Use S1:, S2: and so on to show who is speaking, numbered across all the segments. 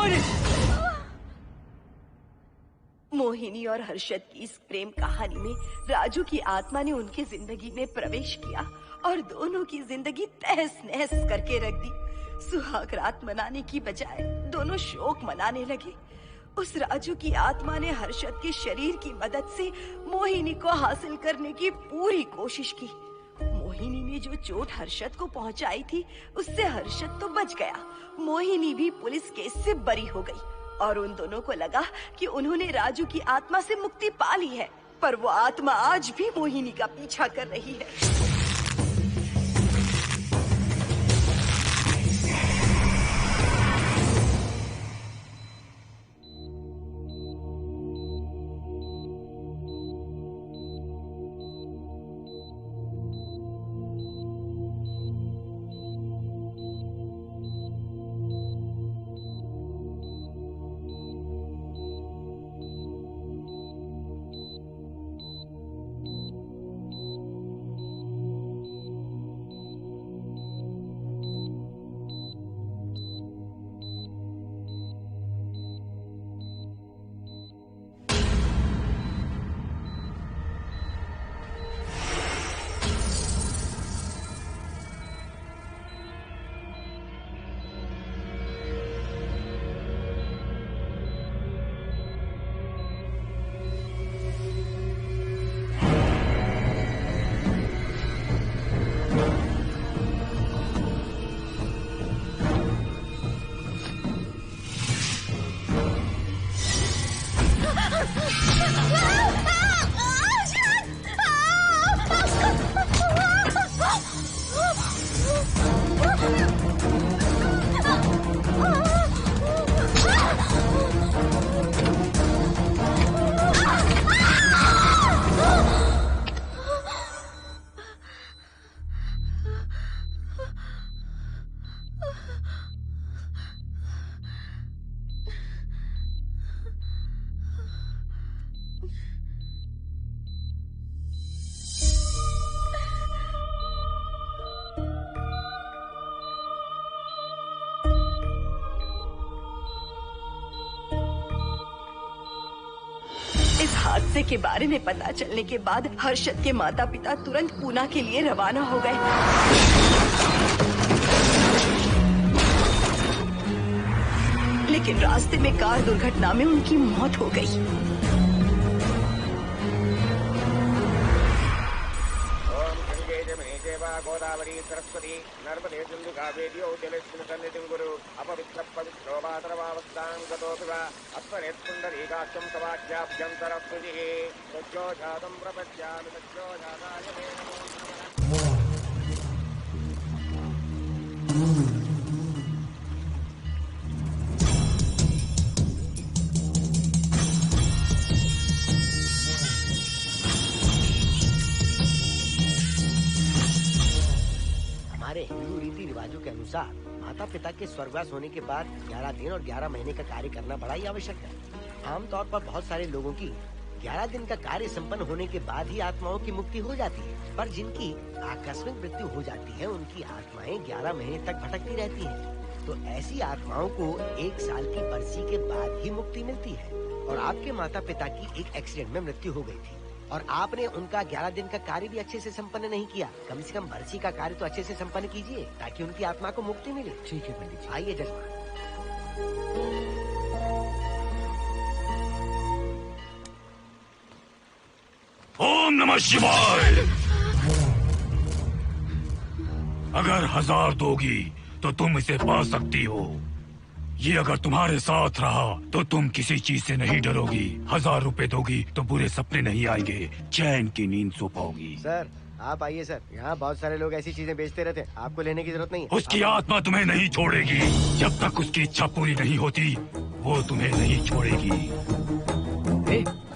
S1: छोड़। मोहिनी और हर्षद की इस प्रेम कहानी में राजू की आत्मा ने उनकी जिंदगी में प्रवेश किया और दोनों की जिंदगी तहस नहस करके रख दी। सुहाग रात मनाने की बजाय दोनों शोक मनाने लगे। उस राजू की आत्मा ने हर्षद के शरीर की मदद से मोहिनी को हासिल करने की पूरी कोशिश की। मोहिनी ने जो चोट हर्षद को पहुंचाई थी उससे हर्षद तो बच गया, मोहिनी भी पुलिस केस से बरी हो गई और उन दोनों को लगा कि उन्होंने राजू की आत्मा से मुक्ति पा ली है, पर वो आत्मा आज भी मोहिनी का पीछा कर रही है। इस हादसे के बारे में पता चलने के बाद हर्षद के माता पिता तुरंत पूना के लिए रवाना हो गए। लेकिन रास्ते में कार दुर्घटना में उनकी मौत हो गई।
S2: गोदावरी सरस्वती नर्मदे सिंधु कावेरी जलेस्मिन् सन्निधिं कुरु अपवित्रः पवित्रो मातरमावस्थां गतोऽपि वा अस्मनेत्पुण्डरीकाक्षं तवाख्याभ्यन्तरः स्तुतिः सज्जो जातं प्रपद्यामि सज्जो जाताय मे नमो।
S3: हिंदू रीति रिवाजों के अनुसार माता पिता के स्वर्गवास होने के बाद 11 दिन और 11 महीने का कार्य करना बड़ा ही आवश्यक है। आमतौर पर बहुत सारे लोगों की 11 दिन का कार्य संपन्न होने के बाद ही आत्माओं की मुक्ति हो जाती है, पर जिनकी आकस्मिक मृत्यु हो जाती है उनकी आत्माएं 11 महीने तक भटकती रहती हैं। तो ऐसी आत्माओं को 1 साल की बरसी के बाद ही मुक्ति मिलती है। और आपके माता पिता की एक एक्सीडेंट में मृत्यु हो गई थी और आपने उनका 11 दिन का कार्य भी अच्छे से संपन्न नहीं किया। कम से कम बरसी का कार्य तो अच्छे से संपन्न कीजिए ताकि उनकी आत्मा को मुक्ति मिले।
S4: ठीक है पंडित जी।
S3: आइए जजमान।
S5: ओम नमः शिवाय। अगर 1000 दोगी तो तुम इसे पा सकती हो। ये अगर तुम्हारे साथ रहा तो तुम किसी चीज से नहीं डरोगी। 1000 रुपए दोगी तो बुरे सपने नहीं आएंगे, चैन की नींद सो पाओगी।
S3: सर आप आइए सर, यहाँ बहुत सारे लोग ऐसी चीजें बेचते रहते हैं, आपको लेने की जरूरत नहीं है।
S5: उसकी आत्मा तुम्हें नहीं छोड़ेगी। जब तक उसकी इच्छा पूरी नहीं होती वो तुम्हें नहीं छोड़ेगी।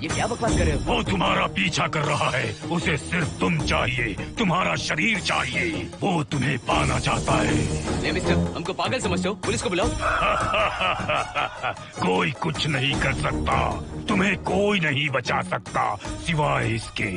S4: ये क्या बकवास कर रहे हो?
S5: वो तुम्हारा पीछा कर रहा है, उसे सिर्फ तुम चाहिए, तुम्हारा शरीर चाहिए। वो तुम्हें पाना चाहता है।
S4: मिस्टर, हमको पागल समझते हो? पुलिस को बुलाओ।
S5: कोई कुछ नहीं कर सकता, तुम्हें कोई नहीं बचा सकता सिवाय इसके।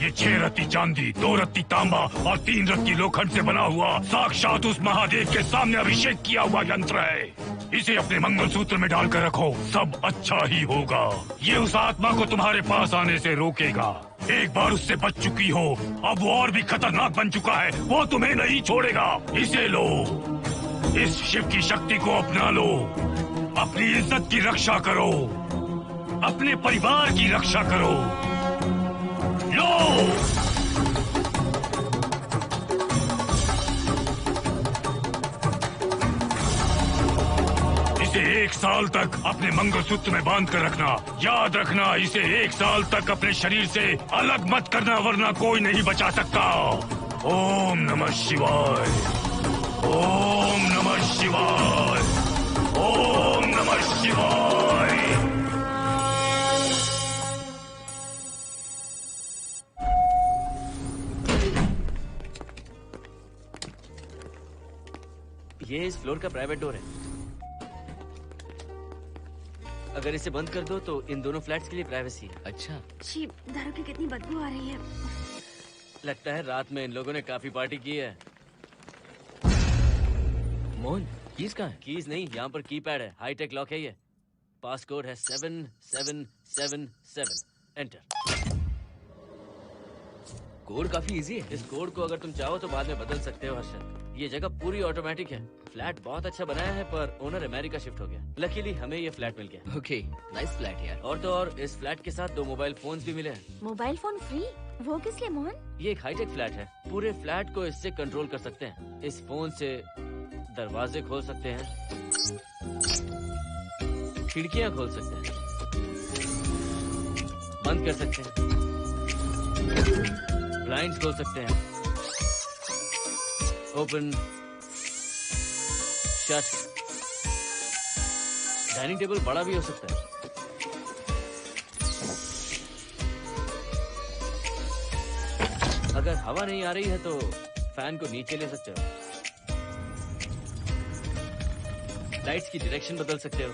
S5: ये 6 रत्ती चांदी, 2 रत्ती तांबा और 3 रत्ती लोखंड से बना हुआ साक्षात उस महादेव के सामने अभिषेक किया हुआ यंत्र है। इसे अपने मंगलसूत्र में डालकर रखो, सब अच्छा ही होगा। ये उस आत्मा को तुम्हारे पास आने से रोकेगा। एक बार उससे बच चुकी हो, अब वो और भी खतरनाक बन चुका है, वो तुम्हें नहीं छोड़ेगा। इसे लो, इस शिव की शक्ति को अपना लो, अपनी इज्जत की रक्षा करो, अपने परिवार की रक्षा करो। लो! इसे 1 साल तक अपने मंगलसूत्र में बांध कर रखना। याद रखना, इसे 1 साल तक अपने शरीर से अलग मत करना, वरना कोई नहीं बचा सकता। ओम नमः शिवाय, ओम नमः शिवाय, ओम नमः शिवाय।
S4: ये इस फ्लोर का प्राइवेट डोर है। अगर इसे बंद कर दो तो इन दोनों फ्लैट्स के लिए प्राइवेसी है। अच्छा,
S1: छी, दारू की कितनी बदबू आ रही है।
S4: लगता है रात में इन लोगों ने काफी पार्टी की है। मोहन, कीज कहाँ है? कीज नहीं, यहाँ पर कीपैड है, हाईटेक लॉक है ये। पासकोड है 7777। एंटर। कोड काफी इजी है। इस कोड को अगर तुम चाहो तो बाद में बदल सकते हो हर्षद। ये जगह पूरी ऑटोमेटिक है। फ्लैट बहुत अच्छा बनाया है, पर ओनर अमेरिका शिफ्ट हो गया। लकीली हमें ये फ्लैट मिल गया। ओके, नाइस फ्लैट यार। और तो और इस फ्लैट के साथ 2 मोबाइल फोन्स भी मिले हैं।
S1: Mobile phone free? वो किस लिए मोहन?
S4: ये एक हाईटेक फ्लैट है, पूरे फ्लैट को इससे कंट्रोल कर सकते हैं। इस फोन से दरवाजे खोल सकते हैं, खिड़कियां खोल सकते हैं, बंद कर सकते हैं, ब्लाइंड्स खोल सकते हैं, ओपन, शट। डाइनिंग टेबल बड़ा भी हो सकता है। अगर हवा नहीं आ रही है तो फैन को नीचे ले सकते हो। लाइट्स की डायरेक्शन बदल सकते हो।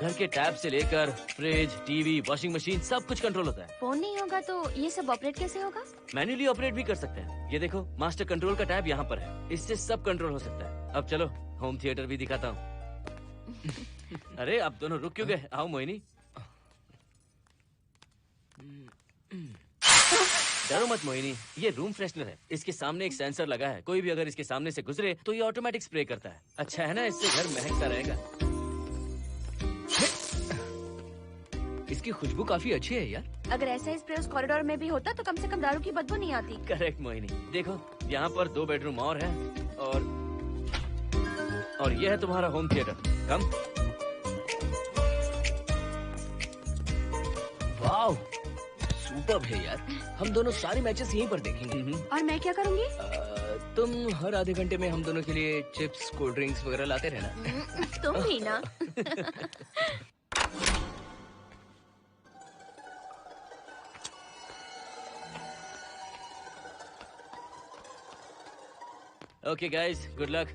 S4: घर के टैब से लेकर फ्रिज, टीवी, वॉशिंग मशीन सब कुछ कंट्रोल होता है।
S1: फोन नहीं होगा तो ये सब ऑपरेट कैसे होगा?
S4: मैन्युअली ऑपरेट भी कर सकते हैं। ये देखो, मास्टर कंट्रोल का टैब यहाँ पर है, इससे सब कंट्रोल हो सकता है। अब चलो होम थिएटर भी दिखाता हूँ। अरे आप दोनों रुक क्यों गए? आओ मोहिनी। डरो मत मोहिनी, ये रूम फ्रेशनर है। इसके सामने एक सेंसर लगा है, कोई भी अगर इसके सामने से गुजरे तो ये ऑटोमेटिक स्प्रे करता है। अच्छा है ना, इससे घर महकता रहेगा। इसकी खुशबू काफी अच्छी है यार।
S1: अगर ऐसा स्प्रे उस कॉरिडोर में भी होता तो कम से कम दारू की बदबू नहीं आती।
S4: करेक्ट मोहिनी। देखो, यहाँ पर 2 बेडरूम और है, और ये है तुम्हारा होम थिएटर। कम। वाओ, सुपर्ब है यार। हम दोनों सारे मैचेस यहीं पर देखेंगे।
S1: और मैं क्या करूँगी?
S4: तुम हर आधे घंटे में हम दोनों के लिए चिप्स, कोल्ड ड्रिंक्स वगैरह लाते रहना।
S1: तुम भी ना।
S4: Okay guys, good luck.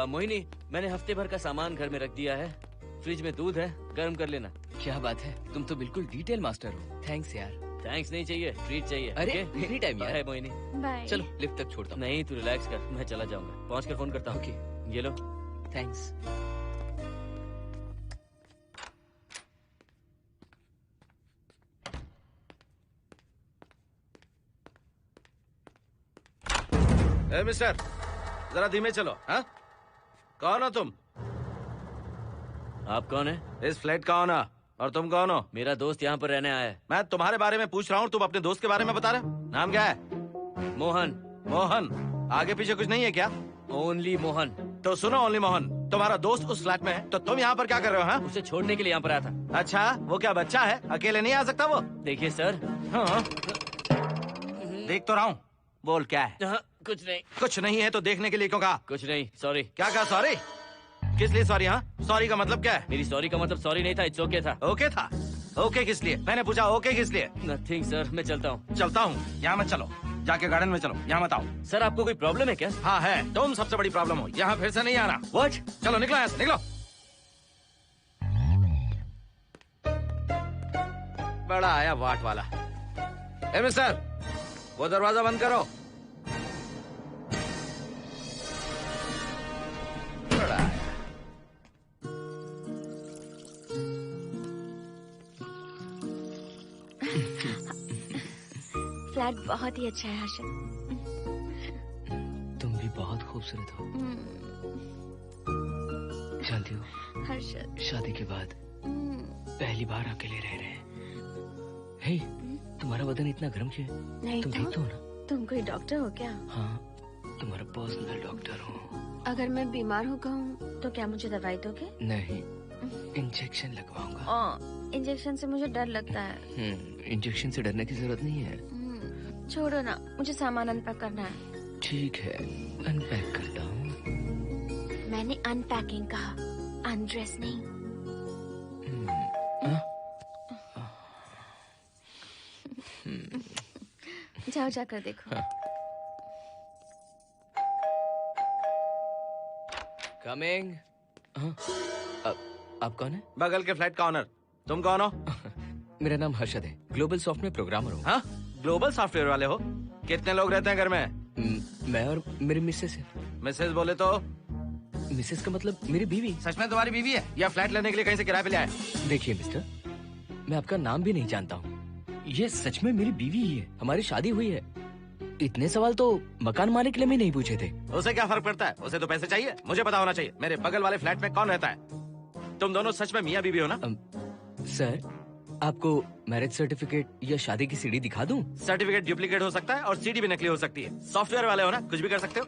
S4: Mohini, मैंने हफ्ते भर का सामान घर में रख दिया है। फ्रिज में दूध है, गर्म कर लेना। क्या बात है, तुम तो बिल्कुल डिटेल मास्टर हो। थैंक्स यार। थैंक्स नहीं चाहिए, ट्रीट चाहिए। अरे एनी टाइम यार। मोहिनी,
S1: बाय।
S4: चलो लिफ्ट तक छोड़ता हूँ। नहीं, तू रिलैक्स कर, मैं चला जाऊंगा। पहुँच कर फोन करता हूँ। ओके, ये लो। थैंक्स।
S6: ए मिस्टर, जरा धीमे चलो। हाँ, कौन हो तुम?
S4: आप कौन है?
S6: इस फ्लैट का ओनर। और तुम कौन हो?
S4: मेरा दोस्त यहाँ पर रहने आया है।
S6: मैं तुम्हारे बारे में पूछ रहा हूँ, तुम अपने दोस्त के बारे में बता रहे हो। नाम क्या है?
S4: मोहन।
S6: मोहन? आगे पीछे कुछ नहीं है क्या?
S4: ओनली मोहन।
S6: तो सुनो ओनली मोहन, तुम्हारा दोस्त उस फ्लैट में है, तो तुम यहाँ पर क्या कर रहे हो? हाँ,
S4: उसे छोड़ने के लिए यहाँ पर आया था।
S6: अच्छा, वो क्या बच्चा है? अकेले नहीं आ सकता वो?
S4: देखिए सर।
S6: हाँ, देख तो रहा हूँ। बोल क्या है?
S4: हाँ, कुछ नहीं।
S6: कुछ नहीं है तो देखने के लिए क्यों कहा?
S4: कुछ नहीं, सॉरी।
S6: क्या कहा? सॉरी? किस लिए सॉरी? हाँ, सॉरी का मतलब क्या है?
S4: मेरी सॉरी का मतलब सॉरी नहीं था, इट्स ओके था।
S6: ओके था? ओके किस लिए? मैंने पूछा ओके किस लिए?
S4: नथिंग सर, मैं चलता हूँ।
S6: चलता हूँ? यहाँ मत चलो, जाके गार्डन में चलो, यहाँ मत आओ।
S4: सर, आपको कोई प्रॉब्लम है क्या?
S6: हाँ है, तुम सबसे बड़ी प्रॉब्लम हो। यहाँ फिर से नहीं आना।
S4: व्हाट?
S6: चलो निकलो यहाँ से, निकलो। बड़ा आया वाट वाला। ए मिस्टर, वो दरवाजा बंद करो। बड़ा आया।
S7: फ्लैट बहुत ही अच्छा है हर्षद।
S4: तुम भी बहुत खूबसूरत हो। जानती हो,
S7: हर्षद
S4: शादी के बाद पहली बार अकेले रह रहे हैं। हे, तुम्हारा बदन इतना गर्म क्यों है?
S7: नहीं
S4: तुम ठीक तो हो ना?
S7: तुम कोई डॉक्टर हो क्या?
S4: हाँ, तुम्हारा पर्सनल डॉक्टर हूँ।
S7: अगर मैं बीमार हो गऊँ तो क्या मुझे दवाई दोगे?
S4: नहीं, इंजेक्शन लगवाऊंगा।
S7: इंजेक्शन से मुझे डर लगता है।
S4: इंजेक्शन से डरने की जरूरत नहीं है।
S7: छोड़ो ना, मुझे सामान अनपैक करना है।
S4: ठीक है, अनपैक करता हूँ।
S7: मैंने अनपैकिंग कहा, अनड्रेस नहीं। जाओ जाकर देखो।
S4: कमिंग। आप कौन है?
S6: बगल के फ्लैट का ऑनर। तुम कौन हो?
S4: मेरा नाम हर्षद है, ग्लोबल सॉफ्ट में प्रोग्रामर हूँ।
S6: हाँ, ग्लोबल सॉफ्टवेयर वाले हो? कितने लोग रहते हैं घर में?
S4: मैं और मेरी मिसेस है।
S6: मिसेज बोले तो?
S4: मिसेस का मतलब मेरी बीवी।
S6: सच में तुम्हारी बीवी है या फ्लैट लेने के लिए कहीं से किराए पे ले आए?
S4: देखिए मिस्टर, मैं आपका नाम भी नहीं जानता हूँ। ये सच में मेरी बीवी ही है, हमारी शादी हुई है। इतने सवाल तो मकान मालिक ने भी नहीं पूछे थे।
S6: उसे क्या फर्क पड़ता है? उसे तो पैसे चाहिए, मुझे पता होना चाहिए। मेरे बगल वाले फ्लैट में कौन रहता है? तुम दोनों सच में मियाँ बीवी हो ना?
S4: सर, आपको मैरिज सर्टिफिकेट या शादी की सीडी दिखा दूं?
S6: सर्टिफिकेट डुप्लीकेट हो सकता है और सीडी भी नकली हो सकती है। सॉफ्टवेयर वाले हो ना, कुछ भी कर सकते हो।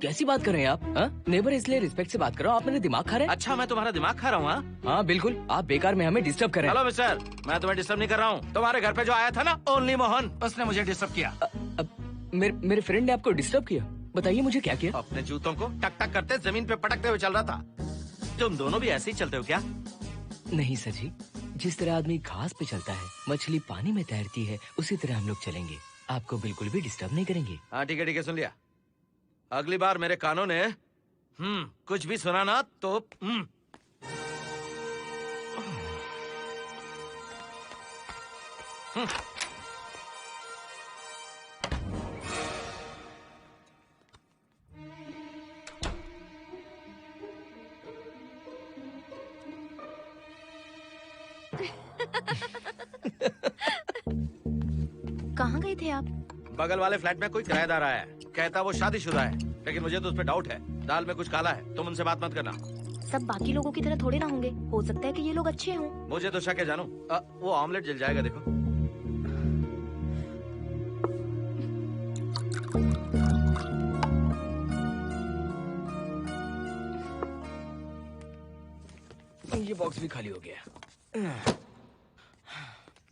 S4: कैसी बात कर रहे हैं आप? नेबर, इसलिए रिस्पेक्ट से बात करो। आप मेरे दिमाग खा रहे हैं?
S6: अच्छा, मैं तुम्हारा दिमाग खा रहा हूँ?
S4: हाँ बिल्कुल, आप बेकार में हमें डिस्टर्ब कर रहे हैं।
S6: हेलो मिस्टर, मैं तुम्हें डिस्टर्ब नहीं कर रहा हूँ। तुम्हारे घर पे जो आया था ना, ओनली मोहन, उसने मुझे डिस्टर्ब किया।
S4: मेरे फ्रेंड ने आपको डिस्टर्ब किया? बताइए मुझे क्या किया?
S6: अपने जूतों को टक टक करते जमीन पे पटकते हुए चल रहा था। तुम दोनों भी ऐसे ही चलते हो क्या?
S4: नहीं सर जी, जिस तरह आदमी घास पे चलता है, मछली पानी में तैरती है, उसी तरह हम लोग चलेंगे। आपको बिल्कुल भी डिस्टर्ब नहीं करेंगे।
S6: हाँ ठीक है, सुन लिया। अगली बार मेरे कानों ने कुछ भी सुना ना तो
S7: कहाँ गए थे आप?
S6: बगल वाले फ्लैट में कोई किराएदार आया है, कहता वो शादीशुदा है, लेकिन मुझे तो उस पर डाउट है। दाल में कुछ काला है, तुम उनसे बात मत करना।
S7: सब बाकी लोगों की तरह थोड़े ना होंगे, हो सकता है कि ये लोग अच्छे हों।
S6: मुझे तो शक है जानू। वो ऑमलेट जल जाएगा, देखो।
S4: ये बॉक्स भी खाली हो गया।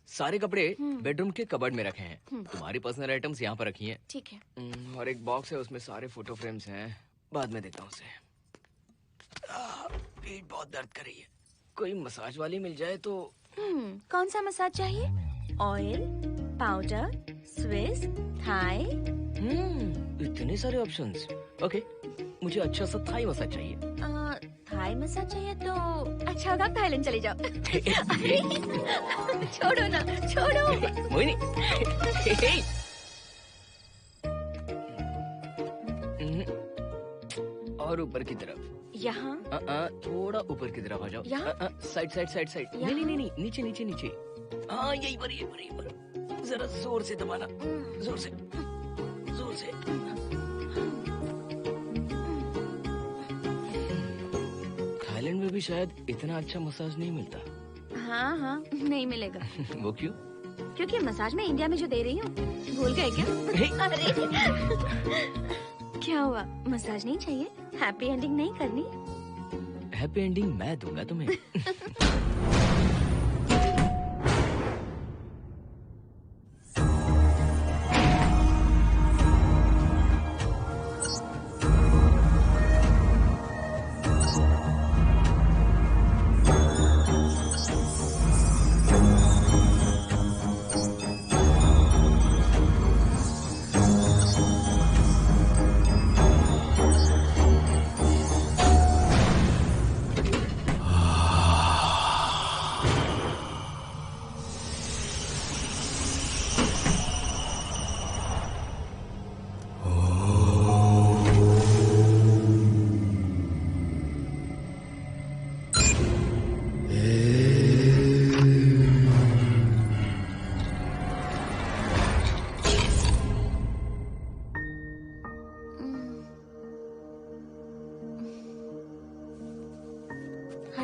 S4: सारे कपड़े बेडरूम के कबर्ड में रखे हैं। तुम्हारी पर्सनल आइटम्स यहाँ पर रखी हैं।
S7: ठीक है।
S4: और एक बॉक्स है, उसमें सारे फोटो फ्रेम्स हैं। बाद में देता हूँ उसे। पीठ बहुत दर्द कर रही है, कोई मसाज वाली मिल जाए तो।
S7: कौन सा मसाज चाहिए? Oil, powder, Swiss, Thai?
S4: इतने सारे ऑप्शंस। ओके, मुझे अच्छा सा थाई मसाज चाहिए।
S7: थाई मसाज चाहिए तो अच्छा होगा थाईलैंड चले जाओ। अरे छोड़ो ना, छोड़ो।
S4: मोहिनी। और ऊपर की तरफ।
S7: यहाँ?
S4: थोड़ा ऊपर की तरफ आ जाओ।
S7: यहाँ?
S4: Side side side side. नहीं नहीं नहीं, नीचे नीचे नीचे। हाँ यही पर, यही पर, यही पर। जरा जोर से दबाना, जोर से, जोर से। थाईलैंड में भी शायद इतना अच्छा मसाज नहीं मिलता।
S7: हाँ हाँ, नहीं मिलेगा।
S4: वो क्यों?
S7: क्योंकि मसाज मैं इंडिया में जो दे रही हूँ, भूल गए क्या? अरे क्या हुआ, मसाज नहीं चाहिए? हैप्पी एंडिंग नहीं करनी?
S4: हैप्पी एंडिंग मैं दूंगा तुम्हें।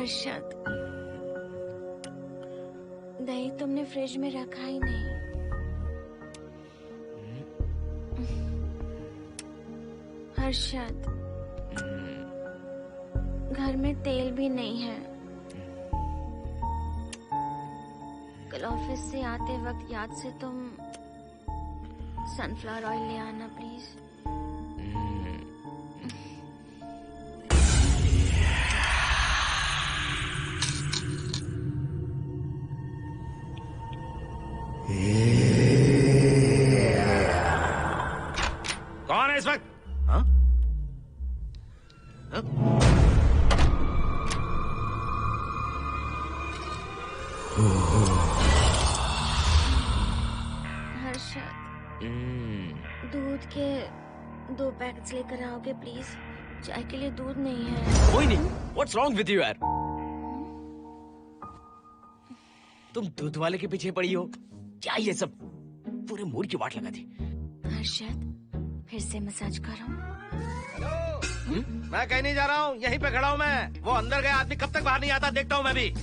S7: हर्षद, दही तुमने फ्रिज में रखा ही नहीं। हर्षद, घर में तेल भी नहीं है। कल ऑफिस से आते वक्त याद से तुम सनफ्लावर ऑयल ले आना प्लीज।
S6: कौन है इस वक्त? हाँ? हाँ?
S7: हर्षद, दूध के 2 पैकेट्स लेकर आओगे प्लीज? चाय के लिए दूध नहीं है।
S4: कोई नहीं। What's wrong with you यार? तुम दूध वाले के पीछे पड़ी हो? क्या ये सब? पूरे मूड की वाट लगा दी।
S7: हर्षद, फिर से मसाज करो।
S6: मैं कहीं नहीं जा रहा हूँ, यहीं पे खड़ा हूँ मैं। वो अंदर गया आदमी कब तक बाहर नहीं आता, देखता हूँ मैं भी।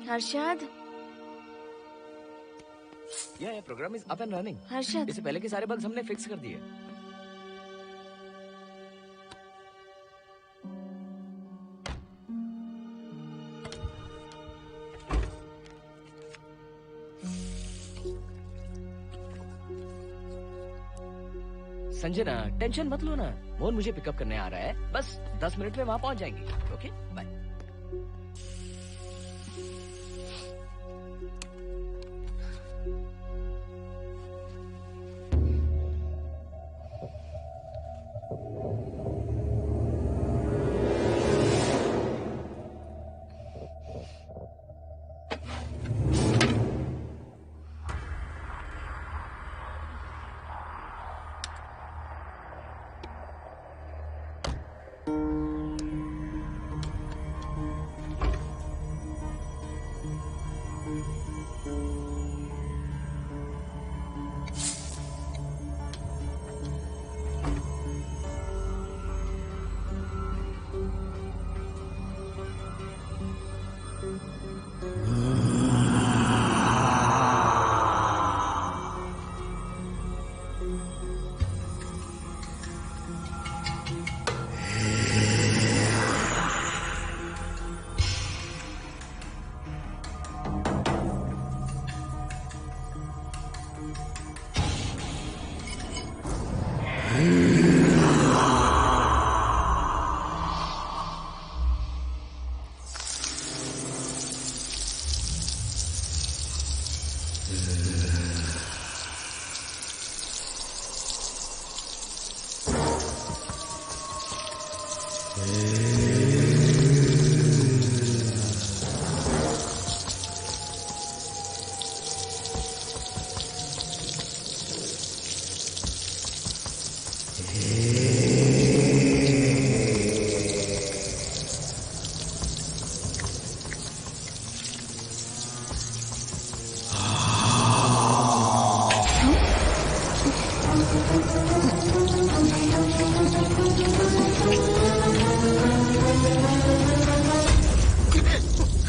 S7: हर्षद,
S4: ये program is up and running.
S7: Harshad,
S4: इससे पहले के सारे बग्स हमने फिक्स कर दिए। संजना, टेंशन मत लो ना, मोहन मुझे पिकअप करने आ रहा है, बस 10 मिनट में वहां पहुंच जाएंगे। Okay bye.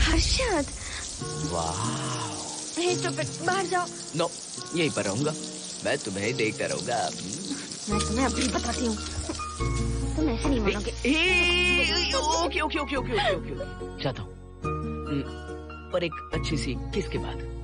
S7: हर्षद, बाहर जाओ।
S4: नो, यहीं पर रहूंगा, मैं तुम्हें देखता रहूंगा।
S7: मैं तुम्हें अभी बताती हूँ, तुम ऐसे नहीं मानोगे।
S4: Okay okay okay okay okay okay, जाता हूँ, पर एक अच्छी सी किस के बाद।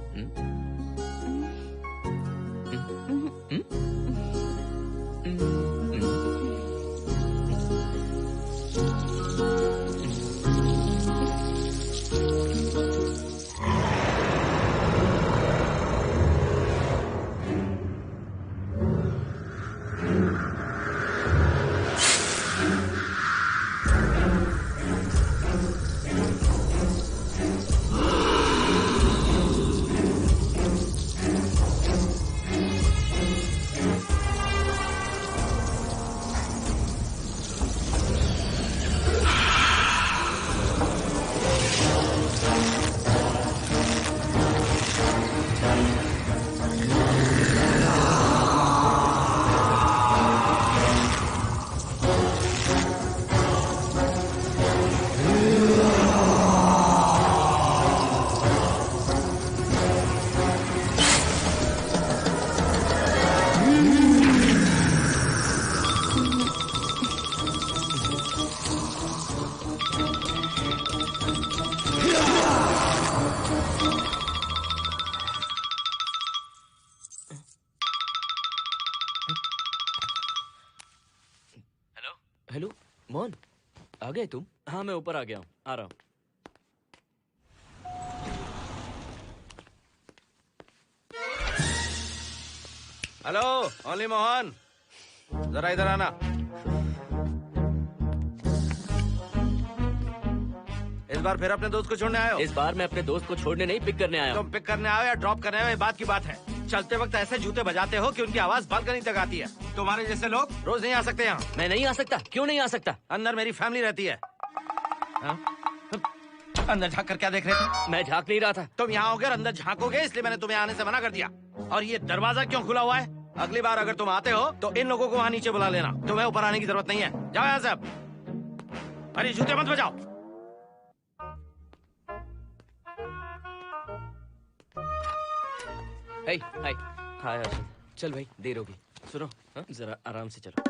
S4: हेलो मोहन, आ गए तुम? हाँ मैं ऊपर आ गया हूँ, आ रहा हूँ।
S6: हेलो ओनली मोहन, जरा इधर आना। इस बार फिर अपने दोस्त को छोड़ने आए हो?
S4: इस बार मैं अपने दोस्त को छोड़ने नहीं, पिक करने आया हूँ।
S6: तुम पिक करने आए या ड्रॉप करने आए, ये बात की बात है। चलते वक्त ऐसे जूते बजाते हो कि उनकी आवाज बालकनी तक आती है। तुम्हारे जैसे लोग रोज नहीं आ सकते यहाँ।
S4: मैं नहीं आ सकता? क्यों नहीं आ सकता?
S6: अंदर मेरी फैमिली रहती है। अंदर झाँक कर क्या देख रहे थे?
S4: मैं झाँक नहीं रहा था।
S6: तुम यहाँ होकर अंदर झाँकोगे, इसलिए मैंने तुम्हें आने से मना कर दिया। और ये दरवाजा क्यों खुला हुआ है? अगली बार अगर तुम आते हो तो इन लोगों को वहाँ नीचे बुला लेना, तुम्हें ऊपर आने की जरूरत नहीं है। जाओ यहाँ से अब। अरे जूते मत बजाओ।
S4: हाय हाय हाय हर्षद। चल भाई देर होगी। सुनो हाँ जरा आराम से चलो।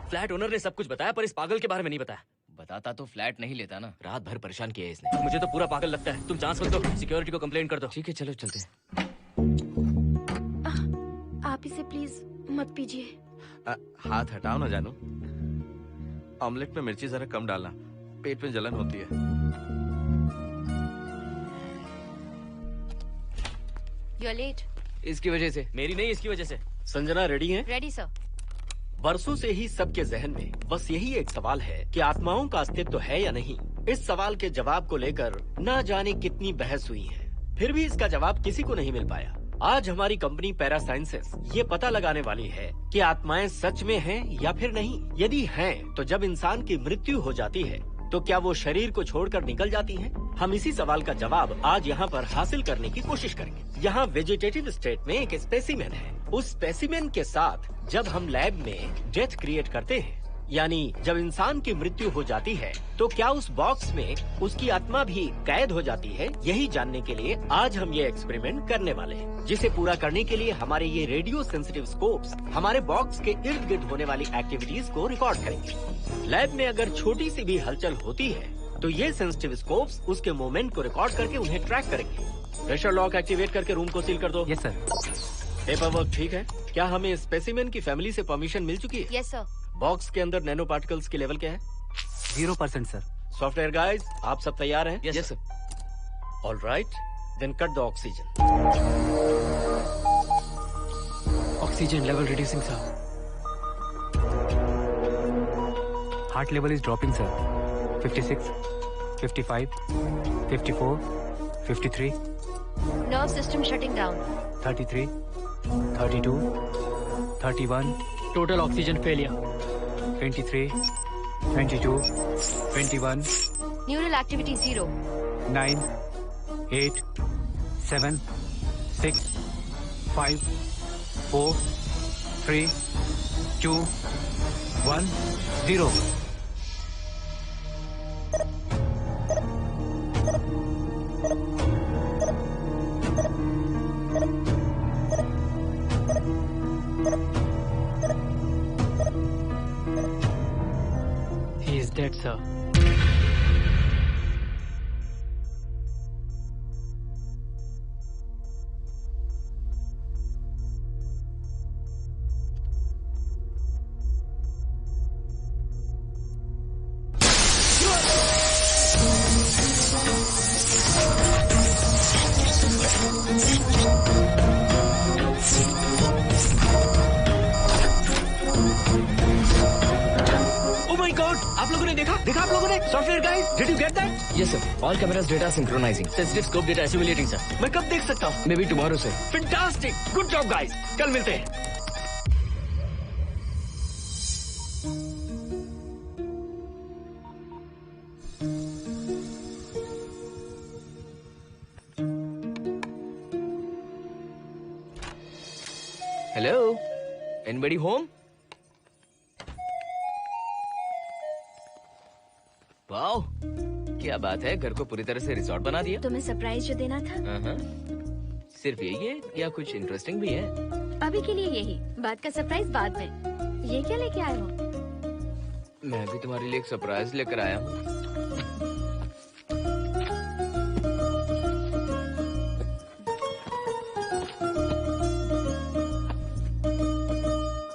S4: फ्लैट ओनर ने सब कुछ बताया पर इस पागल के बारे में नहीं बताया।
S8: बताता तो फ्लैट नहीं लेता ना।
S4: रात भर परेशान किया है इसने। मुझे तो पूरा पागल लगता है। तुम चांस मत दो, सिक्योरिटी को कंप्लेंट कर दो।
S8: ठीक है चलो चलते हैं।
S7: आप इसे प्लीज मत पीजिए।
S6: हाथ हटाओ ना जानू। ऑमलेट में मिर्ची जरा कम डालना, पेट में जलन होती है।
S9: You're late.
S8: इसकी वजह से।
S4: मेरी नहीं, इसकी वजह से।
S10: संजना रेडी हैं?
S9: Ready, sir.
S10: बरसों से ही सबके जहन में बस यही एक सवाल है कि आत्माओं का अस्तित्व है या नहीं। इस सवाल के जवाब को लेकर ना जाने कितनी बहस हुई है, फिर भी इसका जवाब किसी को नहीं मिल पाया। आज हमारी कंपनी पैरा साइंसेस ये पता लगाने वाली है कि आत्माएं सच में हैं या फिर नहीं। यदि हैं, तो जब इंसान की मृत्यु हो जाती है तो क्या वो शरीर को छोड़कर निकल जाती हैं? हम इसी सवाल का जवाब आज यहाँ पर हासिल करने की कोशिश करेंगे। यहाँ वेजिटेटिव स्टेट में एक स्पेसिमेन है। उस स्पेसिमेन के साथ जब हम लैब में डेथ क्रिएट करते हैं, यानी जब इंसान की मृत्यु हो जाती है, तो क्या उस बॉक्स में उसकी आत्मा भी कैद हो जाती है? यही जानने के लिए आज हम ये एक्सपेरिमेंट करने वाले हैं, जिसे पूरा करने के लिए हमारे ये रेडियो सेंसिटिव स्कोप्स हमारे बॉक्स के इर्द गिर्द होने वाली एक्टिविटीज को रिकॉर्ड करेंगे। लैब में अगर छोटी सी भी हलचल होती है तो ये सेंसिटिव स्कोप्स उसके मूवमेंट को रिकॉर्ड करके उन्हें ट्रैक करेंगे। प्रेशर लॉक एक्टिवेट करके रूम को सील कर दो।
S8: Yes sir.
S10: पेपर वर्क ठीक है? क्या हमें स्पेसिमेन की फैमिली से परमिशन मिल चुकी है?
S9: Yes, sir.
S10: बॉक्स के अंदर नैनो पार्टिकल्स की लेवल क्या है?
S8: 0% सर।
S10: सॉफ्टवेयर गाइस, आप सब तैयार हैं?
S4: Yes sir.
S10: All right, then cut the oxygen.
S8: Oxygen level reducing sir. Heart level is dropping sir. 56, 55, 54, 53,
S9: Nerve system shutting down.
S8: 33, 32, 31. Total oxygen failure. 23, 22, 21,
S9: Neural activity 0.
S8: 9, 8, 7, 6, 5, 4, 3, 2, 1, 0. He is dead, sir.
S10: आप लोगों ने देखा आप लोगों ने? Software guys, did you get that?
S8: Yes sir. All cameras data synchronizing.
S4: Sensitive scope data assimilating sir.
S10: मैं कब देख सकता हूँ?
S8: Maybe tomorrow sir.
S10: Fantastic, good job guys, कल मिलते हैं।
S8: Hello. Anybody home? वाओ, क्या बात है, घर को पूरी तरह से रिसॉर्ट बना दिया।
S7: तुम्हें सरप्राइज जो देना था।
S8: सिर्फ यही है या कुछ इंटरेस्टिंग भी है?
S7: अभी के लिए यही, बात का सरप्राइज बाद में। ये क्या लेके आए हो?
S8: मैं भी तुम्हारे लिए एक सरप्राइज लेकर आया हूँ।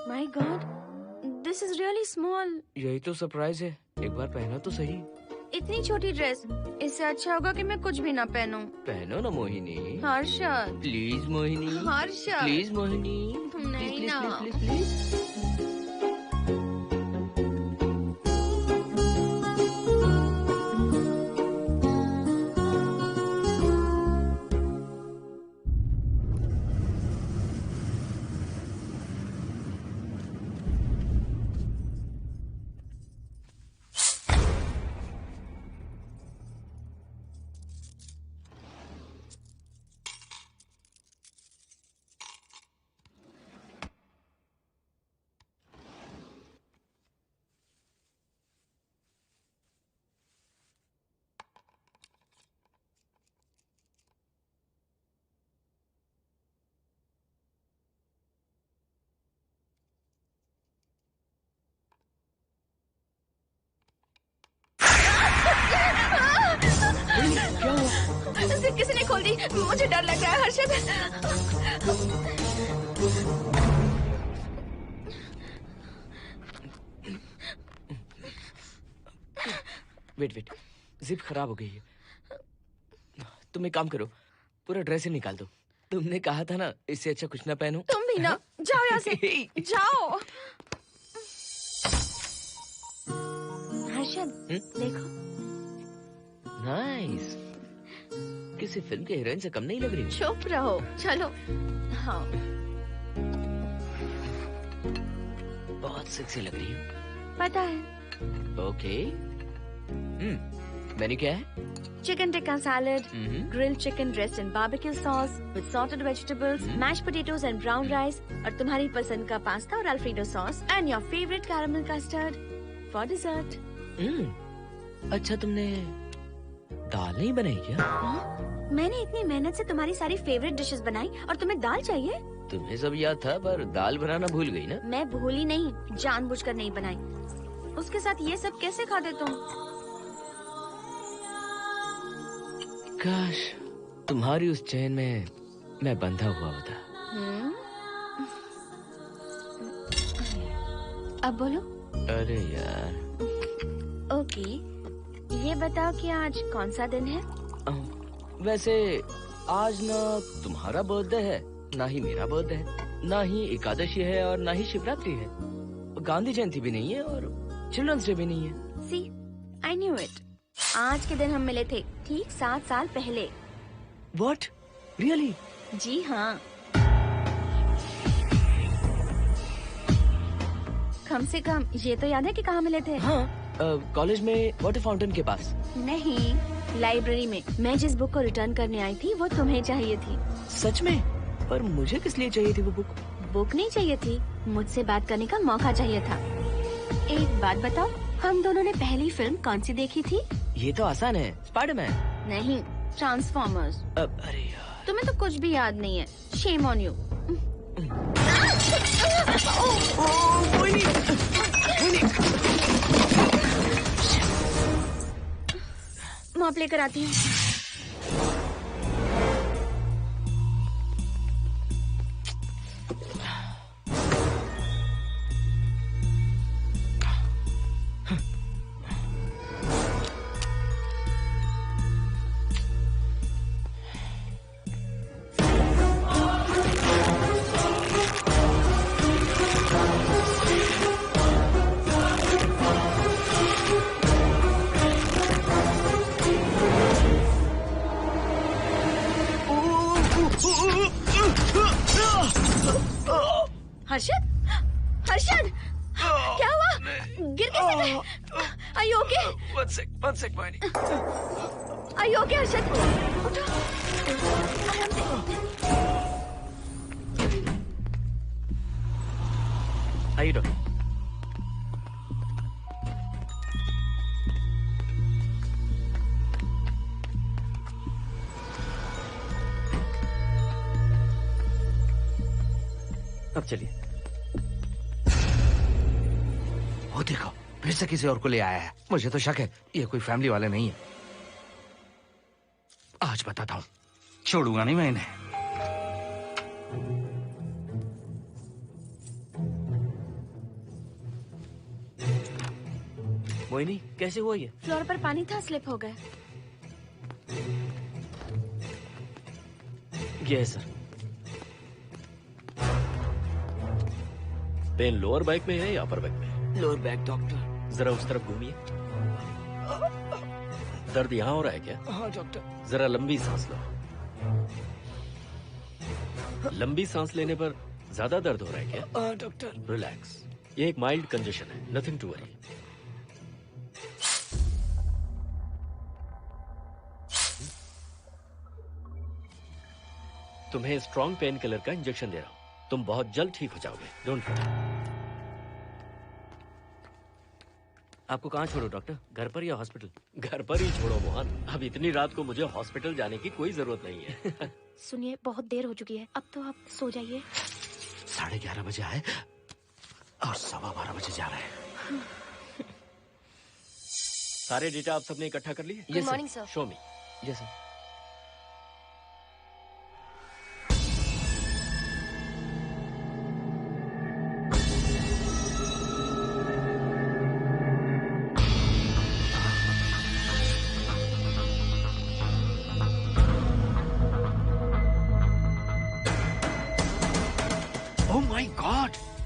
S7: My God, this is really small.
S8: यही तो सरप्राइज है, एक बार पहना तो सही।
S7: इतनी छोटी ड्रेस, इससे अच्छा होगा कि मैं कुछ भी ना पहनूं।
S8: पहनो ना मोहिनी।
S7: हर्षद,
S8: प्लीज मोहिनी।
S7: हर्षद,
S8: प्लीज मोहिनी।
S7: नहीं
S8: प्लीज
S7: ना।
S8: Please please please.
S7: किसी ने खोल दी। मुझे डर लग रहा है हर्षद।
S8: वेट, जिप खराब हो गई है। तुम एक काम करो, पूरा ड्रेस ही निकाल दो। तुमने कहा था ना इससे अच्छा कुछ ना पहनो।
S7: तुम भी ना, जाओ यहाँ से, जाओ। हर्षद, देखो।
S8: नाइस। किसी फिल्म के हीरोइन से कम नहीं लग रही।
S7: चुप रहो, चलो। हाँ।
S8: बहुत सेक्सी लग रही हो।
S7: पता है।
S8: ओके। मेन्यू क्या है?
S7: Chicken tikka salad, grilled chicken dressed in barbecue sauce with salted vegetables, mashed potatoes and brown rice, और तुम्हारी पसंद का पास्ता और alfredo sauce, and your favorite caramel custard for dessert.
S8: अच्छा, तुमने दाल नहीं बनाई क्या?
S7: मैंने इतनी मेहनत से तुम्हारी सारी फेवरेट डिशेस बनाई और तुम्हें दाल चाहिए?
S8: तुम्हें सब याद था पर दाल बनाना भूल गई ना?
S7: मैं भूली नहीं, जानबूझकर नहीं बनाई। उसके साथ ये सब कैसे खाते तुम?
S8: काश तुम्हारी उस चैन में मैं बंधा हुआ होता।
S7: अब बोलो।
S8: अरे यार।
S7: ओके, ये बताओ कि आज कौन सा दिन है?
S8: वैसे आज ना तुम्हारा बर्थडे है, ना ही मेरा बर्थडे है, ना ही एकादशी है और ना ही शिवरात्रि है, गांधी जयंती भी नहीं है और चिल्ड्रंस डे भी नहीं है।
S7: See, I knew it. आज के दिन हम मिले थे ठीक 7 साल पहले।
S8: What? Really?
S7: जी हाँ। कम से कम ये तो याद है कि कहाँ मिले थे?
S8: हाँ, कॉलेज में वाटर फाउंटेन के पास।
S7: नहीं, लाइब्रेरी में। मैं जिस बुक को रिटर्न करने आई थी वो तुम्हें चाहिए थी।
S8: सच में? पर मुझे किस लिए चाहिए थी वो बुक?
S7: बुक नहीं चाहिए थी, मुझसे बात करने का मौका चाहिए था। एक बात बताओ, हम दोनों ने पहली फिल्म कौन सी देखी थी?
S8: ये तो आसान है, स्पाइडरमैन।
S7: नहीं, ट्रांसफॉर्मर्स।
S8: अरे यार,
S7: तुम्हें तो कुछ भी याद नहीं है। Shame on you. मॉप लेकर आती हूँ। हर्षद, हर्षद, क्या हुआ? गिर कैसे गए? Are you okay?
S8: One sec, Moini.
S7: Are you okay, Harshad? उठो, आराम से।
S8: आइए डॉक्टर। अब चलिए।
S6: वो देखो, फिर से किसी और को ले आया है। मुझे तो शक है ये कोई फैमिली वाले नहीं है। आज बताता हूँ, छोड़ूंगा नहीं मैं इन्हें।
S8: मोहिनी, कैसे हुआ ये?
S7: फ्लोर पर पानी था, स्लिप हो गए।
S8: ये है सर।
S10: पेन लोअर बैक में है या अपर बैक में?
S8: Lower back doctor.
S10: जरा उस तरफ घूमिए। दर्द यहाँ हो रहा है क्या?
S8: हाँ डॉक्टर।
S10: जरा लंबी सांस लो। लंबी सांस लेने पर ज्यादा दर्द हो रहा है क्या?
S8: हाँ डॉक्टर।
S10: रिलैक्स, ये एक माइल्ड कंजेशन है, नथिंग टू वरी। तुम्हें स्ट्रॉन्ग पेन किलर का इंजेक्शन दे रहा हूं, तुम बहुत जल्द ठीक हो जाओगे। Don't worry.
S8: आपको कहाँ छोड़ो डॉक्टर, घर पर या हॉस्पिटल?
S10: घर पर ही छोड़ो मोहन, अब इतनी रात को मुझे हॉस्पिटल जाने की कोई जरूरत नहीं है।
S7: सुनिए, बहुत देर हो चुकी है, अब तो आप सो जाइए।
S6: 11:30 बजे आए और 12:15 बजे जा रहे हैं।
S10: सारे डेटा आप सबने इकट्ठा कर लिए?
S9: Good morning, sir.
S10: Show me.
S8: Yes sir.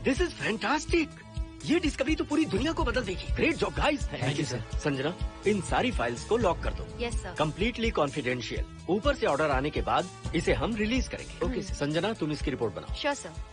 S10: This is fantastic. ये डिस्कवरी तो पूरी दुनिया को बदल देगी। Great job guys.
S8: Thank you sir.
S10: Sanjana, इन सारी फाइल्स को लॉक कर दो।
S9: Yes sir.
S10: Completely confidential. ऊपर से ऑर्डर आने के बाद इसे हम रिलीज करेंगे।
S8: Okay sir.
S10: संजना, तुम इसकी रिपोर्ट बनाओ।
S9: Sure sir.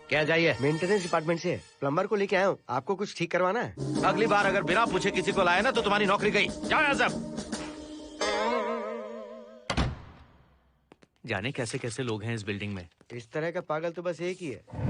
S3: क्या जाइए? मेंटेनेंस डिपार्टमेंट से प्लम्बर को लेके आया हूँ। आपको कुछ ठीक करवाना है?
S6: अगली बार अगर बिना पूछे किसी को लाए ना तो तुम्हारी नौकरी गई। जाओ यहाँ सब।
S11: जाने कैसे कैसे लोग हैं इस बिल्डिंग में।
S3: इस तरह का पागल तो बस एक ही है।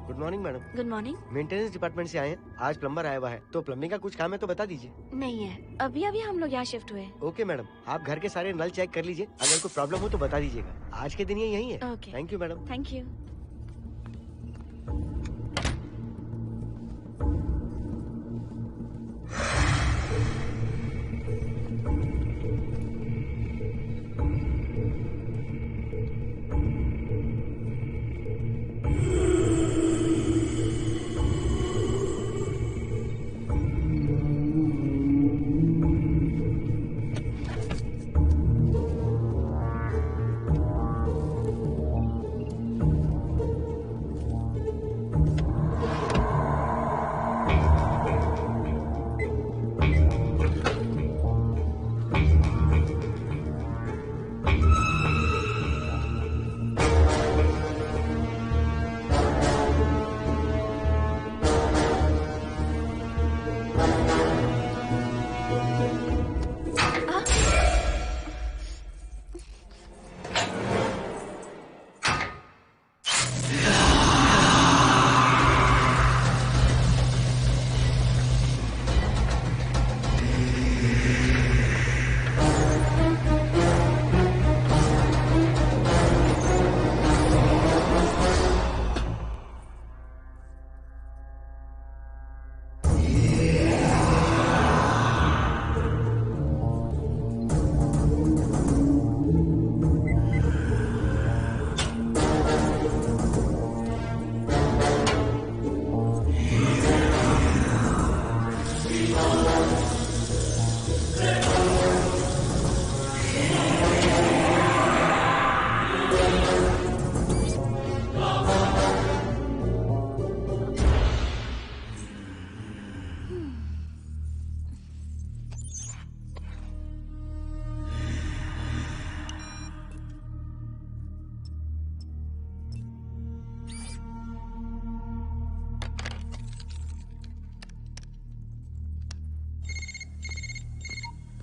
S3: Good morning madam.
S7: Good morning.
S3: Maintenance department से आए हैं। आज प्लम्बर आया हुआ है, तो प्लम्बिंग का कुछ काम है तो बता दीजिए।
S7: नहीं है, अभी अभी हम लोग यहाँ शिफ्ट हुए।
S3: ओके मैडम, आप घर के सारे नल चेक कर लीजिए, अगर कोई प्रॉब्लम हो तो बता दीजिएगा। आज के दिन ये यही है।
S7: Okay.
S3: Thank you madam.
S7: Thank you.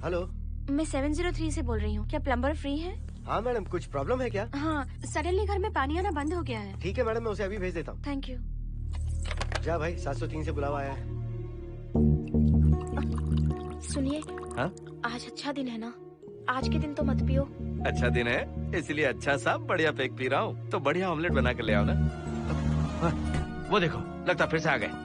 S3: Hello,
S7: मैं 703 से बोल रही हूँ। क्या प्लम्बर फ्री है?
S3: हाँ मैडम, कुछ प्रॉब्लम है क्या?
S7: हाँ, सडनली घर में पानी आना बंद हो गया है।
S3: ठीक है मैडम, मैं उसे अभी भेज देता हूँ।
S7: Thank you.
S3: जा भाई, 703 से बुलावा आया है।
S7: सुनिए,
S6: हाँ?
S7: आज अच्छा दिन है ना? आज के दिन तो मत पियो।
S6: अच्छा दिन है, इसलिए अच्छा सा बढ़िया पेक पी रहा हूँ। तो बढ़िया ऑमलेट बना कर ले आओ ना। वो देखो, लगता फिर से आ गए।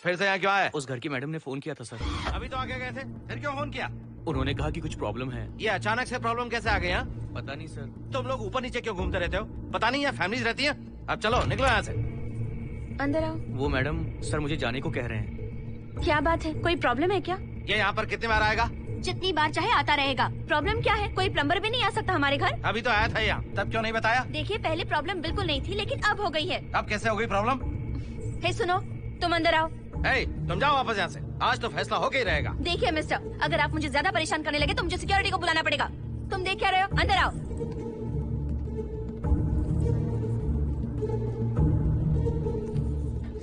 S6: फिर से यहाँ क्यों आए?
S11: उस घर की मैडम ने फोन किया था सर।
S6: अभी तो आगे गए थे, फिर क्यों फोन किया?
S11: उन्होंने कहा कि कुछ प्रॉब्लम है।
S6: ये अचानक से प्रॉब्लम कैसे आ गई? यहाँ
S11: पता नहीं सर।
S6: तुम लोग ऊपर नीचे क्यों घूमते रहते हो? पता नहीं यहाँ फैमिलीज रहती हैं? अब चलो निकलो यहाँ से।
S7: अंदर आओ।
S11: वो मैडम सर मुझे जाने को कह रहे हैं।
S7: क्या बात है, कोई प्रॉब्लम है क्या?
S6: ये यहाँ पर कितनी बार आएगा?
S7: जितनी बार चाहे आता रहेगा। प्रॉब्लम क्या है? कोई प्लम्बर भी नहीं आ सकता हमारे घर?
S6: अभी तो आया था यहाँ, तब क्यों नहीं बताया?
S7: देखिए, पहले प्रॉब्लम बिल्कुल नहीं थी, लेकिन अब हो गई है।
S6: अब कैसे हो गई प्रॉब्लम?
S7: हे सुनो, तुम अंदर आओ।
S6: तुम जाओ वापस यहाँ से। आज तो फैसला होके ही रहेगा।
S7: देखिए मिस्टर, अगर आप मुझे ज्यादा परेशान करने लगे तो मुझे सिक्योरिटी को बुलाना पड़ेगा। तुम देख क्या रहे हो? अंदर आओ।